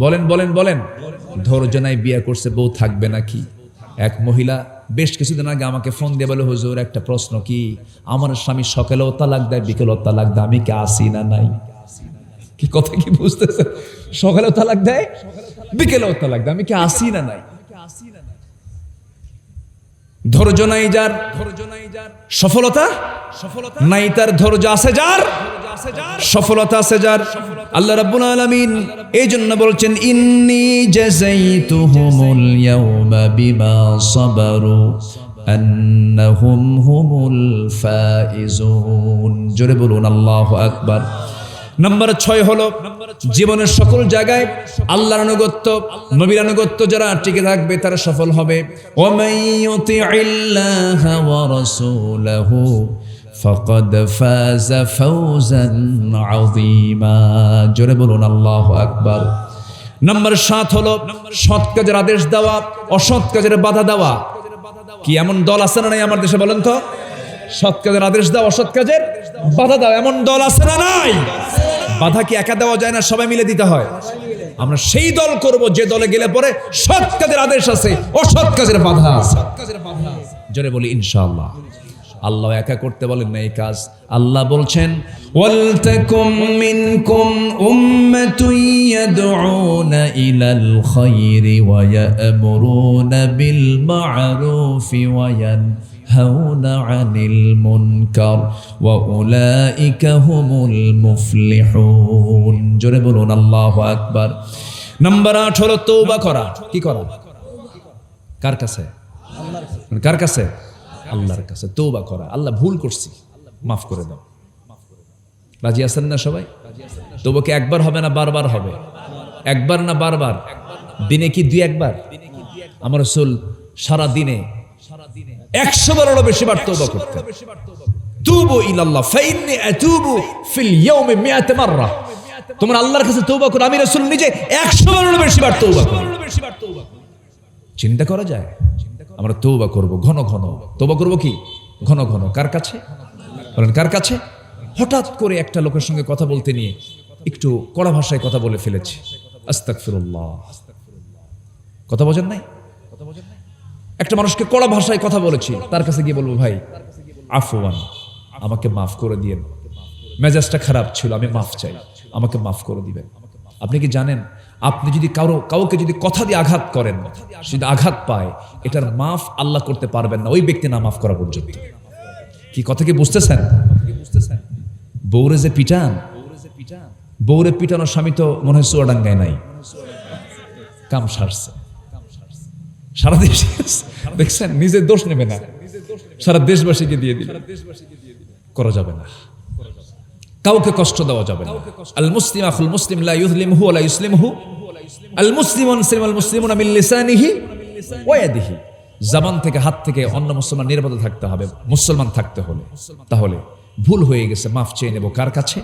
বলেন বলেন বলেন। ধৈর্য নাই, বিয়া করছে, বউ থাকবে নাকি? এক মহিলা বেশ কিছুদিন আগে আমাকে ফোন দিয়ে বলে, হুজুর একটা প্রশ্ন, কি আমার স্বামী সকালেও তালাক দেয়, বিকেলেও তালাক দেয়, আমি কি আসি না নাই? কি কথা কি বুঝতেছে? সকালেও তালাক দেয়, বিকেলেও তালাক দেয়, আমি কি আসি না নাই? ধৈর্য নাই যার, সফলতা নাই তার, ধৈর্য আছে যার, সফলতা আছে যার। আল্লাহ রাব্বুল আলামিন এই জন্য বলছেন, ইন্নী জাযাইতুহুমুল ইয়াওমা বিমা সাবারু আন্নাহুম হুমুল ফাইজুন। জোরে বলুন আল্লাহু আকবার। নাম্বার 6 হলো জীবনের সকল জায়গায় আল্লাহর আনুগত্য, নবীর আনুগত্য যারা টিকে থাকবে তারা সফল হবে। ওয়ামান ইউতিইল্লাহা ওয়া রাসূলাহু ফাকাদ ফাযা ফাওজান আযীমা। জোরে বলুন আল্লাহু আকবার। নাম্বার 7 হলো সৎ কাজের আদেশ দেওয়া, অসৎ কাজের বাধা দেওয়া। কি এমন দল আছে না নাই আমার দেশে বলেন তো? সৎ কাজের আদেশ দাও, অসৎ কাজের বাধা দাও, এমন দল আছে না নাই? বাধা কি একা দেওয়া যায় না, সবাই মিলে দিতে হয়। আমরা সেই দল করব যে দলে গেলে পরে সৎ কাজের আদেশ আছে, অসৎ কাজের বাধা আছে। জোরে বলি ইনশাআল্লাহ। আল্লাহ একা করতে বলেন না এই কাজ, আল্লাহ বলছেন ওয়ালতাকুম মিনকুম উম্মাতুন ইয়াদউনা ইলাল খায়রি ওয়া ইয়া'মুরুনা বিল মা'রুফি ওয়া ইয়ানহাউনা আনিল মুনকার ওয়া উলাইকা হুমুল মুফলিহুন। জোরে বলুন আল্লাহু আকবার। নাম্বার 8 হলো তওবা করা। কি করা? কার কাছে? কার কাছে? আল্লাহর কাছে তওবা করা। আল্লাহ ভুল করছি, মাফ করে দাও। রাজি আছেন না সবাই? তওবা কি একবার হবে না বারবার হবে? একবার না বারবার? দিনে কি 2 বার? আমার রাসূল সারা দিনে 100 বারেরও বেশি বার তওবা করতেন। তুবু ইলাল্লাহ ফাইন্নী আতুবু ফিল ইয়াউমি 100 মাররা। তোমরা আল্লাহর কাছে তওবা করো, আমি রাসূল নিজে 100 বারেরও বেশি বার তওবা করি। চিন্তা করা যায়? আমরা তওবা করব ঘন ঘন। তওবা করব কি? ঘন ঘন। কার কাছে? বলেন কার কাছে? হঠাৎ করে একটা লোকের সঙ্গে কথা বলতে নিয়ে একটু কড়া ভাষায় কথা বলে ফেলেছি, আস্তাগফিরুল্লাহ। কথা বোঝেন নাই? একটা মানুষকে কড়া ভাষায় কথা বলেছি, তার কাছে গিয়ে বলবো ভাই আফওয়ান, আমাকে মাফ করে দিয়েন, মেজাজটা খারাপ ছিল, আমি মাফ চাই, আমাকে মাফ করে দিবেন। আপনি কি জানেন, আপনি যদি কাউকে যদি কথা দিয়ে আঘাত করেন, যদি আঘাত পায়, এটার মাফ আল্লাহ করতে পারবেন না ওই ব্যক্তি না মাফ করা পর্যন্ত। কি কথা কি বুঝতেছেন? বউরে যে পিটান, বউরে পিটানোর স্বামী তো মনে হয় চুয়াডাঙ্গায় নাই, কাম সারছে, সারা দেশ দেখছেন, নিজের দোষ নেবে না, সারা দেশবাসীকে দিয়ে দিল। করা যাবে না, কাউকে কষ্ট দেওয়া যাবে না। আল মুসলিম আখুল মুসলিম লা ইউযলিমহু ওয়া লা ইসলিমহু। আল মুসলিমুন সালিমাল মুসলিমুনা মিন লিসানিহি ওয়া ইয়াদিহি। জবান থেকে, হাত থেকে অন্য মুসলমান নিরাপদ থাকতে হবে মুসলমান থাকতে হলে। তাহলে ভুল হয়ে গেছে, মাফ চেয়ে নেব কার কাছে?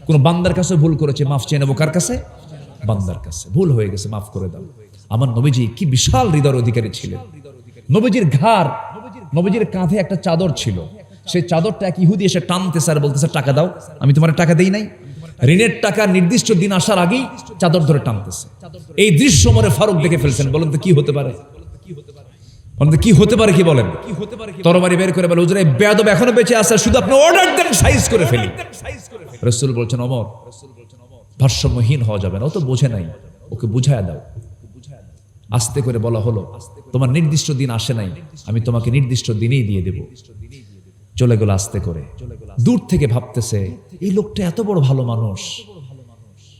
কোন বান্দার কাছে ভুল করেছে, মাফ চেয়ে নেব কার কাছে? বান্দার কাছে। ভুল হয়ে গেছে, মাফ করে দাও। আমার নবীজি কি বিশাল হৃদয়ের অধিকারী ছিলেন। নবীজির ঘাড়, নবীজির কাঁধে একটা চাদর ছিল, সেই চাদরটা এক ইহুদি এসে টানতেছে আর বলতেছে টাকা দাও, আমি তোমার টাকা দেই নাই। ঋণের টাকা নির্দিষ্ট দিন আসার আগেই চাদর ধরে টানতেছে। এই দৃশ্য মরে ফারুক দেখে ফেলছেন। বলেন তো কি হতে পারে? বলেন তো কি হতে পারে? কি বলেন? তরবারি বের করে বলে হুজুর এই বেয়াদব এখনো বেঁচে আছে, শুধু আপনি অর্ডার দেন সাইজ করে ফেলি। রাসূল বলছেন ওমর ভারসাম্যহীন হওয়া যাবে না, ও তো বোঝে নাই, ওকে বুঝায়া দাও। আস্তে করে বলা হলো তোমার নির্দিষ্ট দিন আসে নাই, আমি তোমাকে নির্দিষ্ট দিনেই দিয়ে দেব। চলে গেল আস্তে করে। দূর থেকে ভাবতেছে এই লোকটা এত বড় ভালো মানুষ,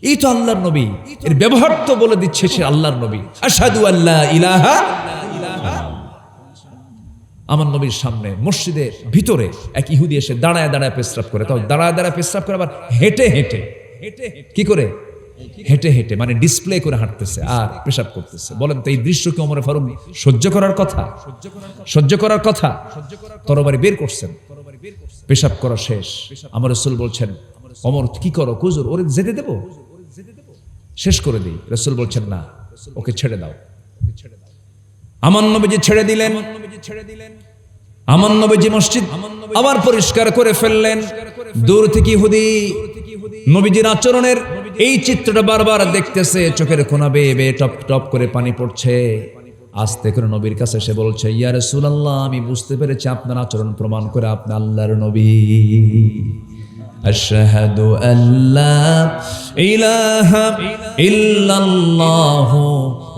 এই তো আল্লাহর নবী, এর ব্যবহার তো বলে দিচ্ছে সে আল্লাহর নবী। আশহাদু আল্লা ইলাহা ইল্লাল্লাহ। আমার নবীর সামনে মসজিদের ভিতরে এক ইহুদি এসে দাঁড়ায় দাঁড়ায় পেশরাব করে। তাও দাঁড়ায় দাঁড়ায় পেশরাব করে, আবার হেঁটে হেঁটে। কি করে? হেঁটে হেঁটে, মানে ডিসপ্লে করে হাঁটতেছে আর পেশাব করতেছে। বলেন তো এই দৃশ্য কি ওমর ফারুক সহ্য করার কথা? সহ্য করার কথা? তরবারি বের করছেন, পেশাব করা শেষ। আমার রাসূল বলছেন ওমর কি করো? হুজুর ওরে যেতে দেব, শেষ করে দিই। রাসূল বলছেন না, ওকে ছেড়ে দাও। আমার নবীজি ছেড়ে দিলেন। আমার নবীজি মসজিদ আবার পরিষ্কার করে ফেললেন। দূর থেকে ইহুদি নবীজির আচরণের এই চিত্রটা বারবার দেখতেছে, চোখের কোনা বেয়ে বেয়ে টপ টপ করে পানি পড়ছে। আস্তে করে নবীর কাছে এসে বলছে ইয়া রাসূলুল্লাহ, আমি বুঝতে পেরেছি আপনার আচরণ প্রমাণ করে আপনি আল্লাহর নবী। আশহাদু আল্লা ইলাহা ইল্লাল্লাহু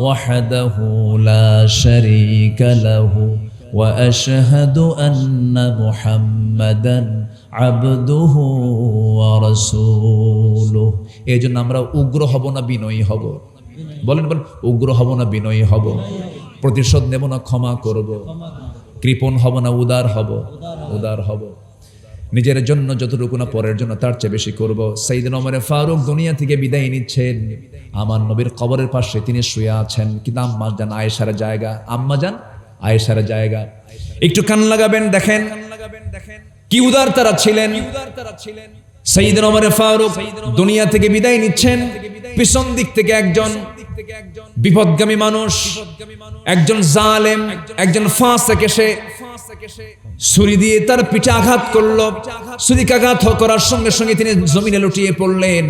ওয়াহদাহু লা শারীকা লাহু ওয়া আশহাদু আন্না মুহাম্মাদান আবদুহু ওয়া রাসূলুহু। এই জন্য আমরা উগ্র হব না বিনয়ী হব? বলেন বলেন, উগ্র হব না বিনয়ী হব? প্রতিশোধ নেব না ক্ষমা করব? কৃপণ হব না উদার হব? উদার হব। নিজের জন্য যতটুকু না পরের জন্য তার চেয়ে বেশি করব। সাইয়েদনা ওমর ফারুক দুনিয়া থেকে বিদায় নিচ্ছেন, আমার নবীর কবরের পাশে তিনি শুয়ে আছেন, কিন্তু আম্মা জান আয়েশার জায়গা, আম্মা জান আয়েশার জায়গা। একটু কান লাগাবেন, দেখেন কি উদার তারা ছিলেন। সাইয়েদনা ওমর ফারুক দুনিয়া থেকে বিদায় নিচ্ছেন, পিছন দিক থেকে একজন বিপদগামী মানুষ, একজন জালেম, একজন ফাসিক এসে ছুরি দিয়ে তার পিঠে আঘাত করলো। ছুরিকাঘাত করার সঙ্গে সঙ্গে তিনি জমিনে লুটিয়ে পড়লেন,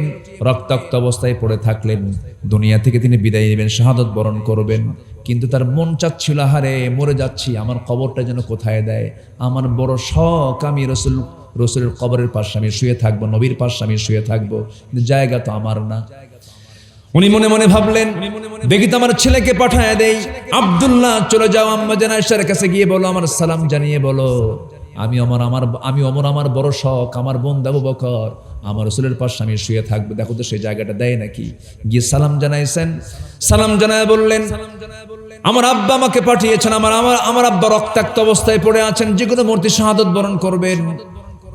রক্তাক্ত অবস্থায় পড়ে থাকলেন। দুনিয়া থেকে তিনি বিদায় নেবেন, শাহাদত বরণ করবেন, কিন্তু তার মন চাচ্ছিল, হারে মরে যাচ্ছি, আমার কবরটা যেন কোথায় দেয়। আমার বড় শখ, আমি রসুলের কবরের পাশে আমি শুয়ে থাকবো, নবীর পাশে আমি শুয়ে থাকবো, কিন্তু জায়গা তো আমার না। উনি মনে মনে ভাবলেন, দেখি তো আমার ছেলেকে পাঠায় দেই। আব্দুল্লাহ, চলে যাও আম্মা জান আয়েশার কাছে গিয়ে বলো, আমার সালাম জানিয়ে বলো, আমি ওমর, আমার বড় শখ, আমার বোন আবু বকর আমার রাসূলের পাশে আমি শুয়ে থাকবো, দেখো তো সেই জায়গাটা দেয় নাকি। গিয়ে সালাম জানাইছেন, সালাম জানায় বললেন, আমার আব্বা আমাকে পাঠিয়েছেন, আমার আব্বা রক্তাক্ত অবস্থায় পড়ে আছেন, যে কোনো মুহূর্তে শাহাদত বরণ করবেন।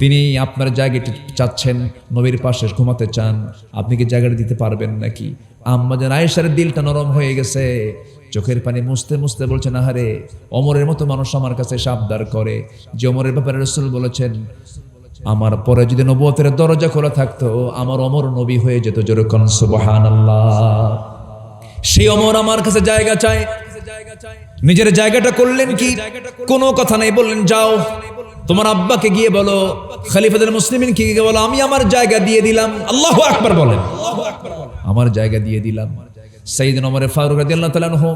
তিনি আপনার জায়গাটি চাচ্ছেন, নবীর পাশে ঘুমাতে চান, আপনি কি জায়গাটা দিতে পারবেন নাকি? আম্মা জান আয়েশার দিলটা নরম হয়ে গেছে, চোখের পানি মুছতে মুছতে বলছেন, আহারে ওমরের মতো মানুষ আমার কাছে এসে আবদার করে, যে ওমরের ব্যাপারে রাসূল বলেছেন আমার পরে যদি নবুয়তের দরজা খোলা থাকতো, আমার ওমর নবী হয়ে যেত। জোরে কোন সুবহানাল্লাহ। সেই ওমর আমার কাছে জায়গা চায়। নিজের জায়গাটা করলেন কি? কোনো কথা নাই, বললেন যাও তোমার আব্বাকে গিয়ে বলো, খলিফাতুল মুসলিমিন কি গিয়ে বলো, আমি আমার জায়গা দিয়ে দিলাম। আল্লাহু আকবার বলেন, আমার জায়গা দিয়ে দিলাম। সাইয়েদনা ওমর ফারুক রাদিয়াল্লাহু তাআলা আনহু,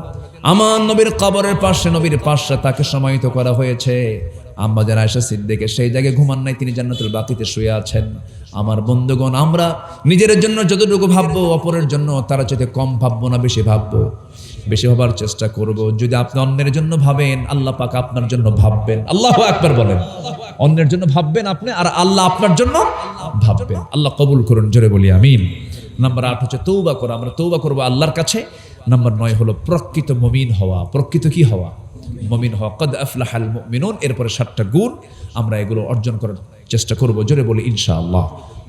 আমার নবীর কবরের পাশে, নবীর পাশে তাকে সমাহিত করা হয়েছে। আম্মা জান আয়েশা সিদ্দিকা সেই জায়গায় ঘুমান নাই, তিনি জান্নাতুল বাকিতে শুয়ে আছেন। আমার বন্ধুগণ, আমরা নিজের জন্য যতটুকু ভাববো, অপরের জন্য তারা চাইতে কম ভাববো না, বেশি ভাববো, বেশি ভাবার চেষ্টা করব। যদি আপনি অন্যের জন্য ভাবেন, আল্লাহ পাক আপনার জন্য ভাববেন। আল্লাহু আকবার বলেন। অন্যের জন্য ভাববেন আপনি, আর আল্লাহ আপনার জন্য ভাববেন। আল্লাহ কবুল করুন, জোরে বলি আমিন। নাম্বার 8 হচ্ছে তৌবা করা, আমরা তৌবা করবো আল্লাহর কাছে। নাম্বার 9 হলো প্রকৃত মুমিন হওয়া। প্রকৃত কি হওয়া? মুমিন হওয়া। কদ আফলাহাল মুমিনুন, এরপরে 7টা গুণ, আমরা এগুলো অর্জন করার চেষ্টা করব, জোরে বলি ইনশাআল্লাহ।